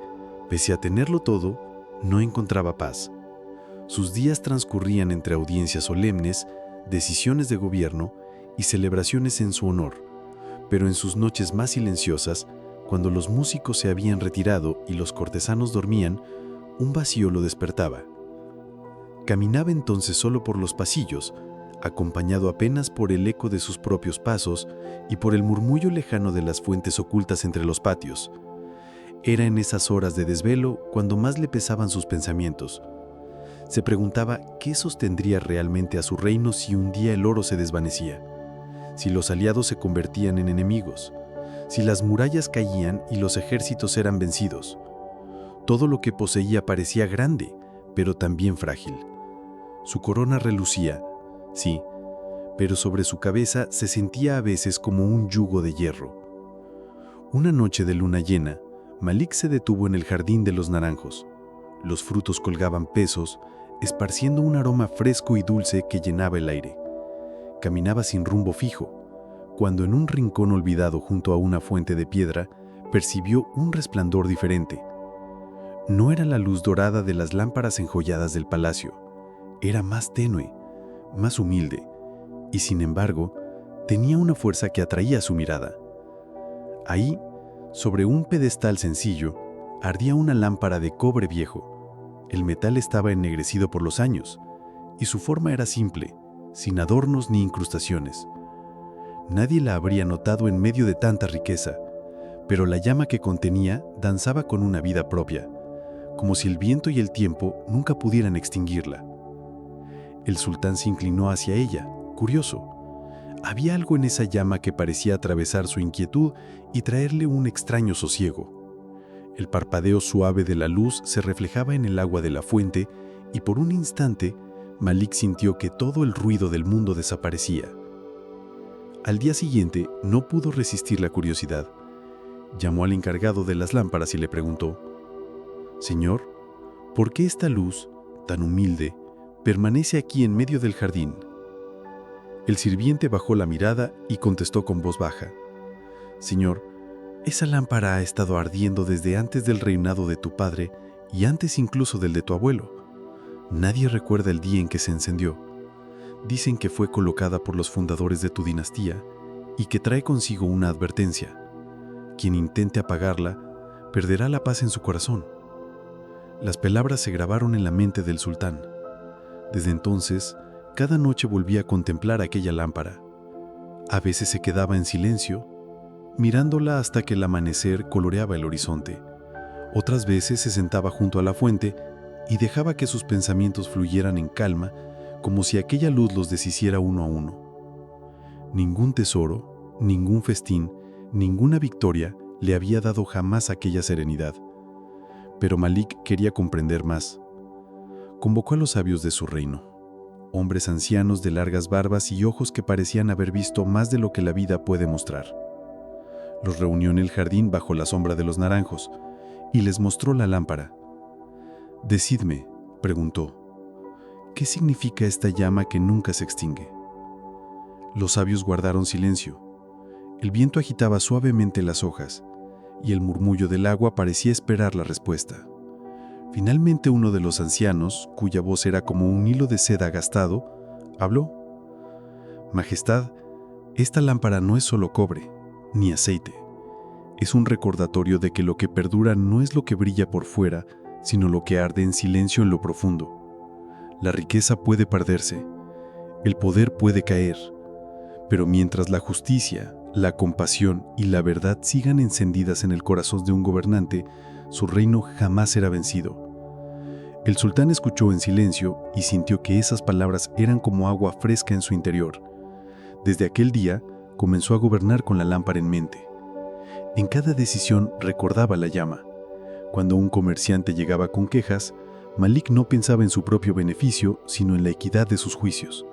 pese a tenerlo todo, no encontraba paz. Sus días transcurrían entre audiencias solemnes, decisiones de gobierno y celebraciones en su honor, pero en sus noches más silenciosas, cuando los músicos se habían retirado y los cortesanos dormían, un vacío lo despertaba. Caminaba entonces solo por los pasillos, acompañado apenas por el eco de sus propios pasos y por el murmullo lejano de las fuentes ocultas entre los patios. Era en esas horas de desvelo cuando más le pesaban sus pensamientos. Se preguntaba qué sostendría realmente a su reino si un día el oro se desvanecía, si los aliados se convertían en enemigos, si las murallas caían y los ejércitos eran vencidos. Todo lo que poseía parecía grande, pero también frágil. Su corona relucía, sí, pero sobre su cabeza se sentía a veces como un yugo de hierro. Una noche de luna llena, Malik se detuvo en el jardín de los naranjos. Los frutos colgaban pesos, esparciendo un aroma fresco y dulce que llenaba el aire. Caminaba sin rumbo fijo, cuando en un rincón olvidado junto a una fuente de piedra, percibió un resplandor diferente. No era la luz dorada de las lámparas enjolladas del palacio, era más tenue, más humilde, y sin embargo, tenía una fuerza que atraía su mirada. Ahí, sobre un pedestal sencillo, ardía una lámpara de cobre viejo. El metal estaba ennegrecido por los años, y su forma era simple, sin adornos ni incrustaciones. Nadie la habría notado en medio de tanta riqueza, pero la llama que contenía danzaba con una vida propia, como si el viento y el tiempo nunca pudieran extinguirla. El sultán se inclinó hacia ella, curioso. Había algo en esa llama que parecía atravesar su inquietud y traerle un extraño sosiego. El parpadeo suave de la luz se reflejaba en el agua de la fuente y por un instante Malik sintió que todo el ruido del mundo desaparecía. Al día siguiente no pudo resistir la curiosidad. Llamó al encargado de las lámparas y le preguntó: «Señor, ¿por qué esta luz, tan humilde, permanece aquí en medio del jardín?» El sirviente bajó la mirada y contestó con voz baja: «Señor, esa lámpara ha estado ardiendo desde antes del reinado de tu padre y antes incluso del de tu abuelo. Nadie recuerda el día en que se encendió. Dicen que fue colocada por los fundadores de tu dinastía y que trae consigo una advertencia. Quien intente apagarla, perderá la paz en su corazón». Las palabras se grabaron en la mente del sultán. Desde entonces, cada noche volvía a contemplar aquella lámpara. A veces se quedaba en silencio, mirándola hasta que el amanecer coloreaba el horizonte. Otras veces se sentaba junto a la fuente y dejaba que sus pensamientos fluyeran en calma, como si aquella luz los deshiciera uno a uno. Ningún tesoro, ningún festín, ninguna victoria le había dado jamás aquella serenidad. Pero Malik quería comprender más. Convocó a los sabios de su reino, hombres ancianos de largas barbas y ojos que parecían haber visto más de lo que la vida puede mostrar. Los reunió en el jardín bajo la sombra de los naranjos y les mostró la lámpara. «Decidme», preguntó, «¿qué significa esta llama que nunca se extingue?». Los sabios guardaron silencio. El viento agitaba suavemente las hojas y el murmullo del agua parecía esperar la respuesta. Finalmente uno de los ancianos, cuya voz era como un hilo de seda gastado, habló. «Majestad, esta lámpara no es solo cobre, ni aceite. Es un recordatorio de que lo que perdura no es lo que brilla por fuera, sino lo que arde en silencio en lo profundo. La riqueza puede perderse, el poder puede caer, pero mientras la justicia, la compasión y la verdad sigan encendidas en el corazón de un gobernante, su reino jamás será vencido». El sultán escuchó en silencio y sintió que esas palabras eran como agua fresca en su interior. Desde aquel día, comenzó a gobernar con la lámpara en mente. En cada decisión recordaba la llama. Cuando un comerciante llegaba con quejas, Malik no pensaba en su propio beneficio, sino en la equidad de sus juicios.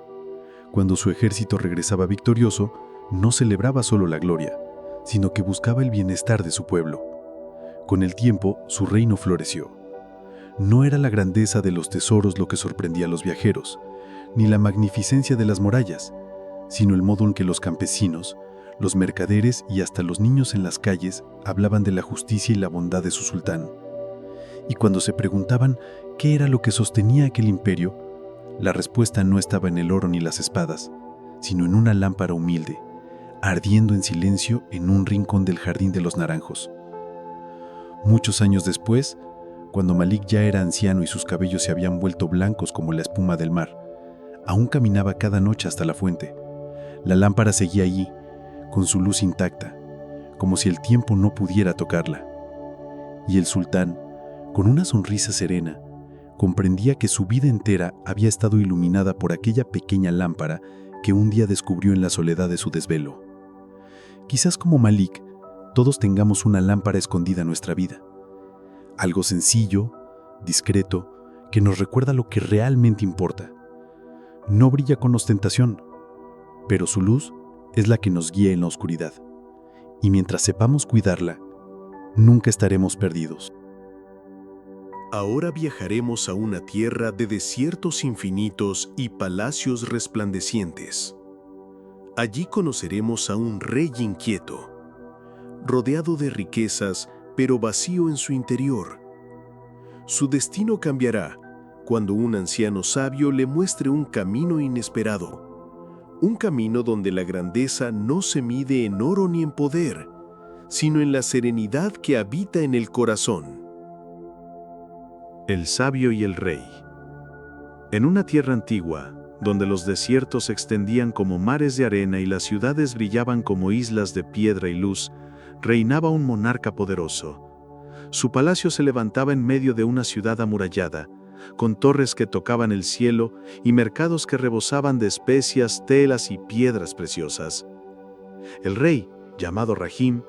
Cuando su ejército regresaba victorioso, no celebraba solo la gloria, sino que buscaba el bienestar de su pueblo. Con el tiempo, su reino floreció. No era la grandeza de los tesoros lo que sorprendía a los viajeros, ni la magnificencia de las murallas, sino el modo en que los campesinos, los mercaderes y hasta los niños en las calles hablaban de la justicia y la bondad de su sultán. Y cuando se preguntaban qué era lo que sostenía aquel imperio, la respuesta no estaba en el oro ni las espadas, sino en una lámpara humilde, ardiendo en silencio en un rincón del jardín de los naranjos. Muchos años después, cuando Malik ya era anciano y sus cabellos se habían vuelto blancos como la espuma del mar, aún caminaba cada noche hasta la fuente. La lámpara seguía allí, con su luz intacta, como si el tiempo no pudiera tocarla. Y el sultán, con una sonrisa serena, comprendía que su vida entera había estado iluminada por aquella pequeña lámpara que un día descubrió en la soledad de su desvelo. Quizás como Malik, todos tengamos una lámpara escondida en nuestra vida. Algo sencillo, discreto, que nos recuerda lo que realmente importa. No brilla con ostentación, pero su luz es la que nos guía en la oscuridad. Y mientras sepamos cuidarla, nunca estaremos perdidos. Ahora viajaremos a una tierra de desiertos infinitos y palacios resplandecientes. Allí conoceremos a un rey inquieto, rodeado de riquezas, pero vacío en su interior. Su destino cambiará cuando un anciano sabio le muestre un camino inesperado, un camino donde la grandeza no se mide en oro ni en poder, sino en la serenidad que habita en el corazón. El sabio y el rey. En una tierra antigua, donde los desiertos se extendían como mares de arena y las ciudades brillaban como islas de piedra y luz, reinaba un monarca poderoso. Su palacio se levantaba en medio de una ciudad amurallada, con torres que tocaban el cielo y mercados que rebosaban de especias, telas y piedras preciosas. El rey, llamado Rahim,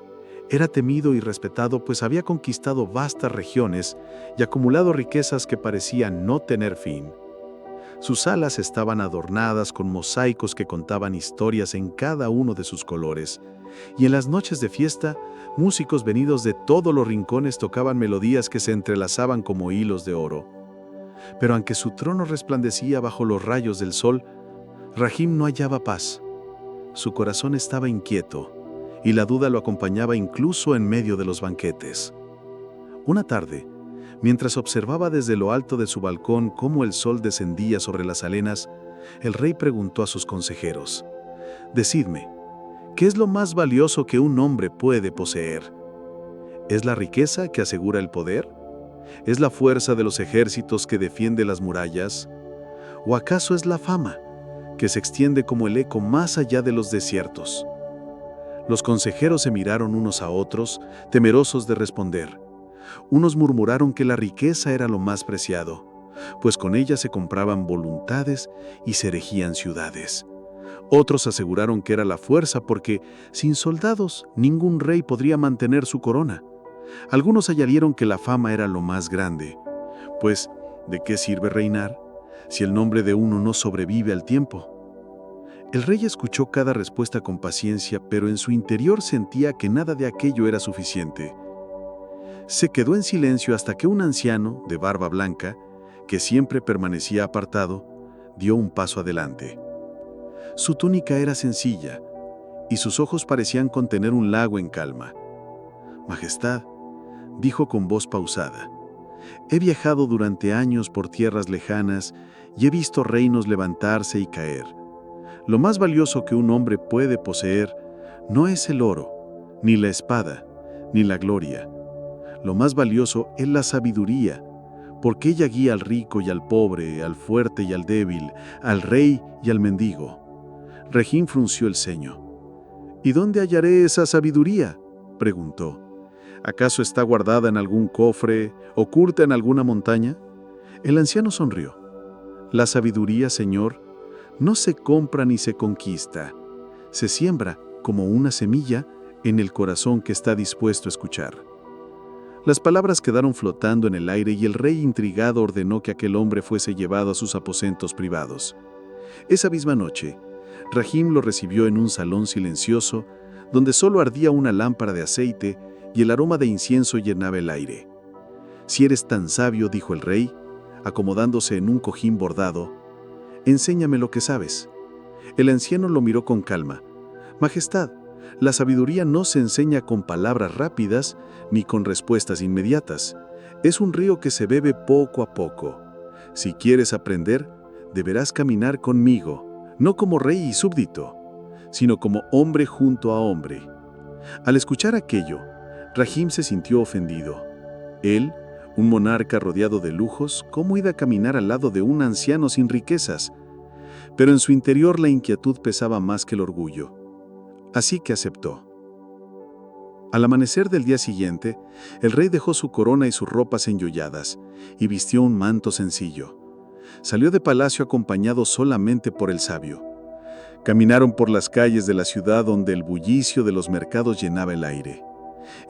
era temido y respetado pues había conquistado vastas regiones y acumulado riquezas que parecían no tener fin. Sus salas estaban adornadas con mosaicos que contaban historias en cada uno de sus colores, y en las noches de fiesta, músicos venidos de todos los rincones tocaban melodías que se entrelazaban como hilos de oro. Pero aunque su trono resplandecía bajo los rayos del sol, Rahim no hallaba paz. Su corazón estaba inquieto, y la duda lo acompañaba incluso en medio de los banquetes. Una tarde, mientras observaba desde lo alto de su balcón cómo el sol descendía sobre las arenas, el rey preguntó a sus consejeros: «Decidme, ¿qué es lo más valioso que un hombre puede poseer? ¿Es la riqueza que asegura el poder? ¿Es la fuerza de los ejércitos que defiende las murallas? ¿O acaso es la fama, que se extiende como el eco más allá de los desiertos? Los consejeros se miraron unos a otros, temerosos de responder. Unos murmuraron que la riqueza era lo más preciado, pues con ella se compraban voluntades y se erigían ciudades. Otros aseguraron que era la fuerza porque, sin soldados, ningún rey podría mantener su corona. Algunos añadieron que la fama era lo más grande, pues, ¿de qué sirve reinar si el nombre de uno no sobrevive al tiempo? El rey escuchó cada respuesta con paciencia, pero en su interior sentía que nada de aquello era suficiente. Se quedó en silencio hasta que un anciano, de barba blanca, que siempre permanecía apartado, dio un paso adelante. Su túnica era sencilla, y sus ojos parecían contener un lago en calma. «Majestad», dijo con voz pausada, «he viajado durante años por tierras lejanas y he visto reinos levantarse y caer. Lo más valioso que un hombre puede poseer no es el oro, ni la espada, ni la gloria. Lo más valioso es la sabiduría, porque ella guía al rico y al pobre, al fuerte y al débil, al rey y al mendigo». Rahim frunció el ceño. «¿Y dónde hallaré esa sabiduría?», preguntó. «¿Acaso está guardada en algún cofre, oculta en alguna montaña?». El anciano sonrió. «La sabiduría, señor, no se compra ni se conquista. Se siembra, como una semilla, en el corazón que está dispuesto a escuchar». Las palabras quedaron flotando en el aire y el rey intrigado ordenó que aquel hombre fuese llevado a sus aposentos privados. Esa misma noche, Rahim lo recibió en un salón silencioso, donde solo ardía una lámpara de aceite y el aroma de incienso llenaba el aire. «Si eres tan sabio», dijo el rey, acomodándose en un cojín bordado, «enséñame lo que sabes». El anciano lo miró con calma. «Majestad, la sabiduría no se enseña con palabras rápidas ni con respuestas inmediatas. Es un río que se bebe poco a poco. Si quieres aprender, deberás caminar conmigo, no como rey y súbdito, sino como hombre junto a hombre». Al escuchar aquello, Rahim se sintió ofendido. Él, un monarca rodeado de lujos, ¿cómo iba a caminar al lado de un anciano sin riquezas? Pero en su interior la inquietud pesaba más que el orgullo. Así que aceptó. Al amanecer del día siguiente, el rey dejó su corona y sus ropas enyolladas y vistió un manto sencillo. Salió de palacio acompañado solamente por el sabio. Caminaron por las calles de la ciudad donde el bullicio de los mercados llenaba el aire.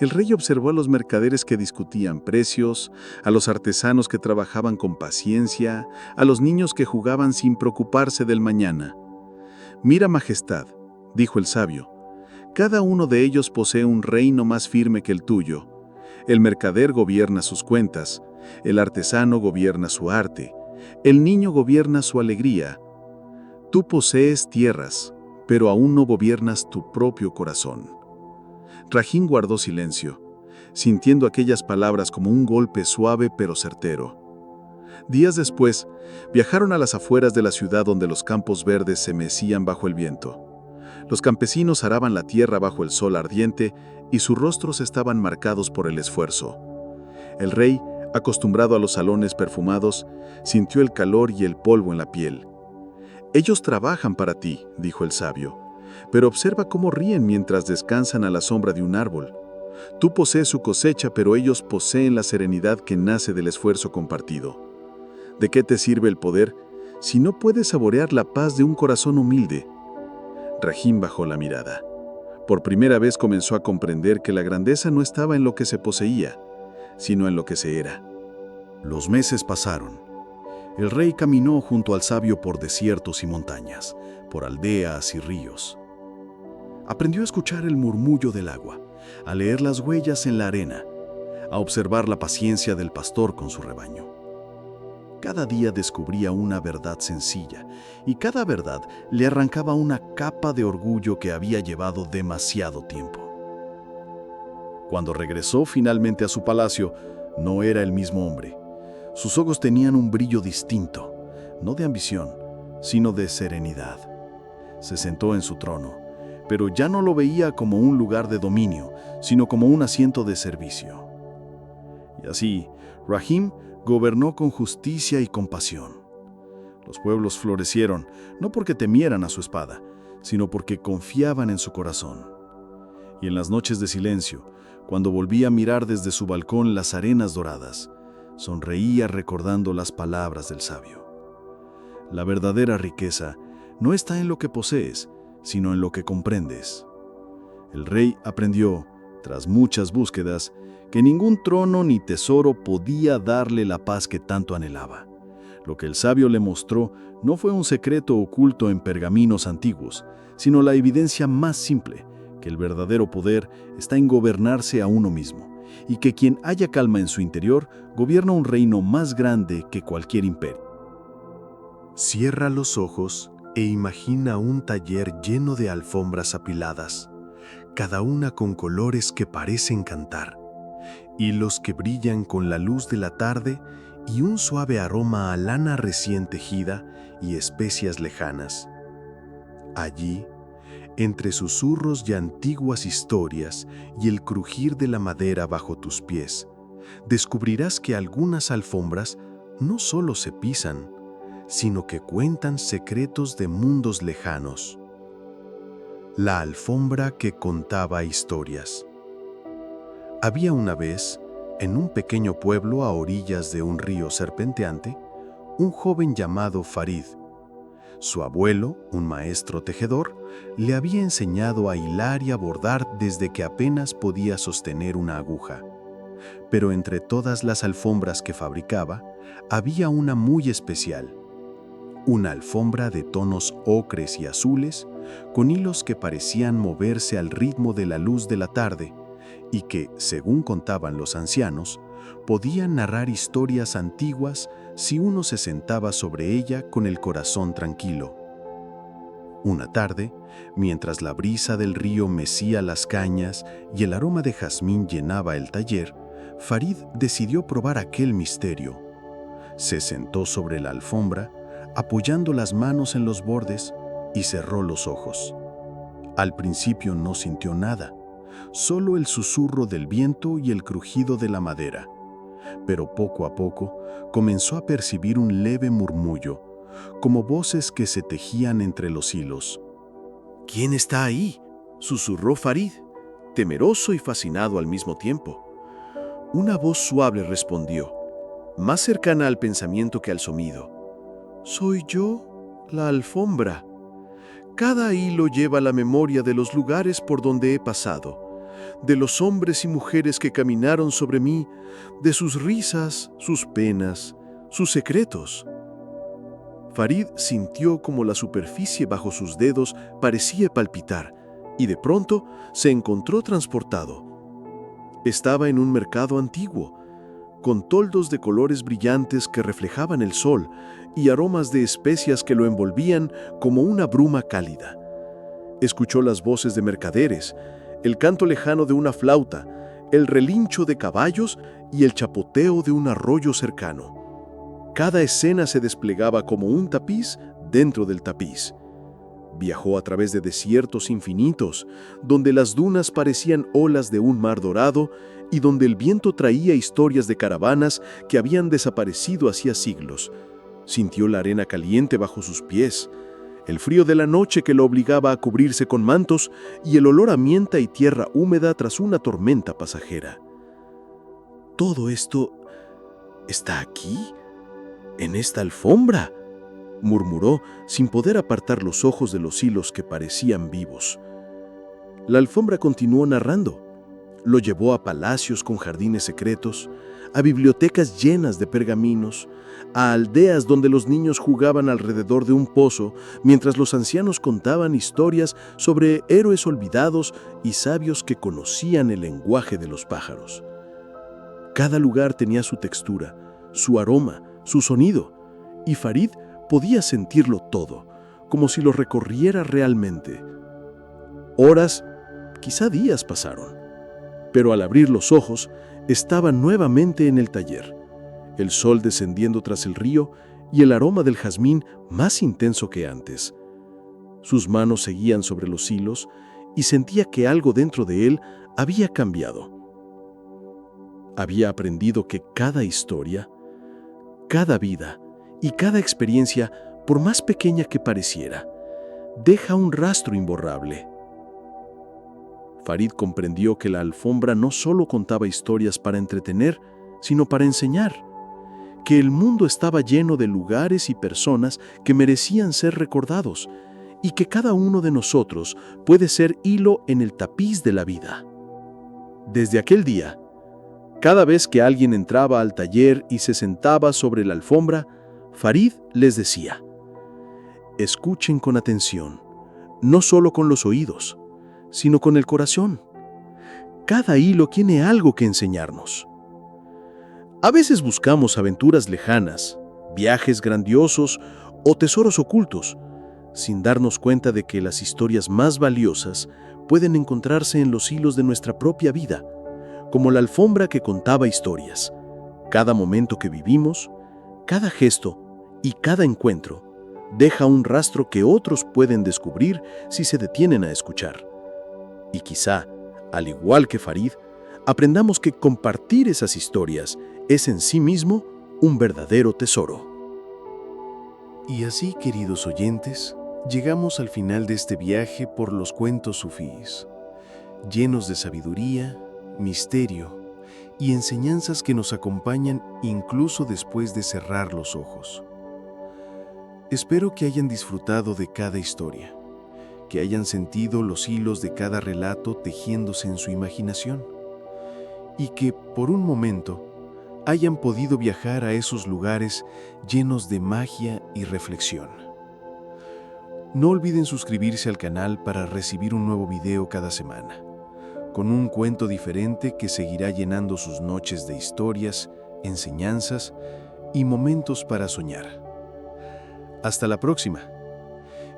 El rey observó a los mercaderes que discutían precios, a los artesanos que trabajaban con paciencia, a los niños que jugaban sin preocuparse del mañana. «Mira, majestad», dijo el sabio, «cada uno de ellos posee un reino más firme que el tuyo. El mercader gobierna sus cuentas, el artesano gobierna su arte, el niño gobierna su alegría. Tú posees tierras, pero aún no gobiernas tu propio corazón». Rahim guardó silencio, sintiendo aquellas palabras como un golpe suave pero certero. Días después, viajaron a las afueras de la ciudad donde los campos verdes se mecían bajo el viento. Los campesinos araban la tierra bajo el sol ardiente y sus rostros estaban marcados por el esfuerzo. El rey, acostumbrado a los salones perfumados, sintió el calor y el polvo en la piel. «Ellos trabajan para ti», dijo el sabio, «pero observa cómo ríen mientras descansan a la sombra de un árbol. Tú posees su cosecha, pero ellos poseen la serenidad que nace del esfuerzo compartido. ¿De qué te sirve el poder si no puedes saborear la paz de un corazón humilde?» Rahim bajó la mirada. Por primera vez comenzó a comprender que la grandeza no estaba en lo que se poseía, sino en lo que se era. Los meses pasaron. El rey caminó junto al sabio por desiertos y montañas, por aldeas y ríos. Aprendió a escuchar el murmullo del agua, a leer las huellas en la arena, a observar la paciencia del pastor con su rebaño. Cada día descubría una verdad sencilla, y cada verdad le arrancaba una capa de orgullo que había llevado demasiado tiempo. Cuando regresó finalmente a su palacio, no era el mismo hombre. Sus ojos tenían un brillo distinto, no de ambición, sino de serenidad. Se sentó en su trono, pero ya no lo veía como un lugar de dominio, sino como un asiento de servicio. Y así, Rahim gobernó con justicia y compasión. Los pueblos florecieron, no porque temieran a su espada, sino porque confiaban en su corazón. Y en las noches de silencio, cuando volvía a mirar desde su balcón las arenas doradas, sonreía recordando las palabras del sabio. La verdadera riqueza no está en lo que posees, sino en lo que comprendes. El rey aprendió, tras muchas búsquedas, que ningún trono ni tesoro podía darle la paz que tanto anhelaba. Lo que el sabio le mostró no fue un secreto oculto en pergaminos antiguos, sino la evidencia más simple, que el verdadero poder está en gobernarse a uno mismo, y que quien haya calma en su interior gobierna un reino más grande que cualquier imperio. Cierra los ojos e imagina un taller lleno de alfombras apiladas, cada una con colores que parecen cantar, hilos que brillan con la luz de la tarde y un suave aroma a lana recién tejida y especias lejanas. Allí, entre susurros de antiguas historias y el crujir de la madera bajo tus pies, descubrirás que algunas alfombras no solo se pisan, sino que cuentan secretos de mundos lejanos. La alfombra que contaba historias. Había una vez, en un pequeño pueblo a orillas de un río serpenteante, un joven llamado Farid. Su abuelo, un maestro tejedor, le había enseñado a hilar y a bordar desde que apenas podía sostener una aguja. Pero entre todas las alfombras que fabricaba, había una muy especial. Una alfombra de tonos ocres y azules, con hilos que parecían moverse al ritmo de la luz de la tarde, y que, según contaban los ancianos, podían narrar historias antiguas si uno se sentaba sobre ella con el corazón tranquilo. Una tarde, mientras la brisa del río mecía las cañas y el aroma de jazmín llenaba el taller, Farid decidió probar aquel misterio. Se sentó sobre la alfombra, apoyando las manos en los bordes, y cerró los ojos. Al principio no sintió nada, solo el susurro del viento y el crujido de la madera. Pero poco a poco comenzó a percibir un leve murmullo, como voces que se tejían entre los hilos. ¿Quién está ahí?, susurró Farid, temeroso y fascinado al mismo tiempo. Una voz suave respondió, más cercana al pensamiento que al sonido. Soy yo, la alfombra. Cada hilo lleva la memoria de los lugares por donde he pasado, de los hombres y mujeres que caminaron sobre mí, de sus risas, sus penas, sus secretos. Farid sintió como la superficie bajo sus dedos parecía palpitar, y de pronto se encontró transportado. Estaba en un mercado antiguo, con toldos de colores brillantes que reflejaban el sol y aromas de especias que lo envolvían como una bruma cálida. Escuchó las voces de mercaderes, el canto lejano de una flauta, el relincho de caballos y el chapoteo de un arroyo cercano. Cada escena se desplegaba como un tapiz dentro del tapiz. Viajó a través de desiertos infinitos, donde las dunas parecían olas de un mar dorado y donde el viento traía historias de caravanas que habían desaparecido hacía siglos. Sintió la arena caliente bajo sus pies, el frío de la noche que lo obligaba a cubrirse con mantos y el olor a mienta y tierra húmeda tras una tormenta pasajera. ¿Todo esto está aquí? ¿En esta alfombra?, murmuró sin poder apartar los ojos de los hilos que parecían vivos. La alfombra continuó narrando. Lo llevó a palacios con jardines secretos, a bibliotecas llenas de pergaminos, a aldeas donde los niños jugaban alrededor de un pozo, mientras los ancianos contaban historias sobre héroes olvidados y sabios que conocían el lenguaje de los pájaros. Cada lugar tenía su textura, su aroma, su sonido, y Farid podía sentirlo todo, como si lo recorriera realmente. Horas, quizá días pasaron, pero al abrir los ojos, estaba nuevamente en el taller, el sol descendiendo tras el río y el aroma del jazmín más intenso que antes. Sus manos seguían sobre los hilos y sentía que algo dentro de él había cambiado. Había aprendido que cada historia, cada vida y cada experiencia por más pequeña que pareciera, deja un rastro imborrable. Farid comprendió que la alfombra no solo contaba historias para entretener, sino para enseñar, que el mundo estaba lleno de lugares y personas que merecían ser recordados, y que cada uno de nosotros puede ser hilo en el tapiz de la vida. Desde aquel día, cada vez que alguien entraba al taller y se sentaba sobre la alfombra, Farid les decía: escuchen con atención, no solo con los oídos, sino con el corazón. Cada hilo tiene algo que enseñarnos. A veces buscamos aventuras lejanas, viajes grandiosos o tesoros ocultos, sin darnos cuenta de que las historias más valiosas pueden encontrarse en los hilos de nuestra propia vida, como la alfombra que contaba historias. Cada momento que vivimos, cada gesto y cada encuentro deja un rastro que otros pueden descubrir si se detienen a escuchar. Y quizá, al igual que Farid, aprendamos que compartir esas historias es en sí mismo un verdadero tesoro. Y así, queridos oyentes, llegamos al final de este viaje por los cuentos sufíes, llenos de sabiduría, misterio y enseñanzas que nos acompañan incluso después de cerrar los ojos. Espero que hayan disfrutado de cada historia, que hayan sentido los hilos de cada relato tejiéndose en su imaginación, y que, por un momento, hayan podido viajar a esos lugares llenos de magia y reflexión. No olviden suscribirse al canal para recibir un nuevo video cada semana, con un cuento diferente que seguirá llenando sus noches de historias, enseñanzas y momentos para soñar. Hasta la próxima,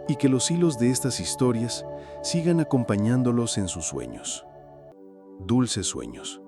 y que los hilos de estas historias sigan acompañándolos en sus sueños. Dulces sueños.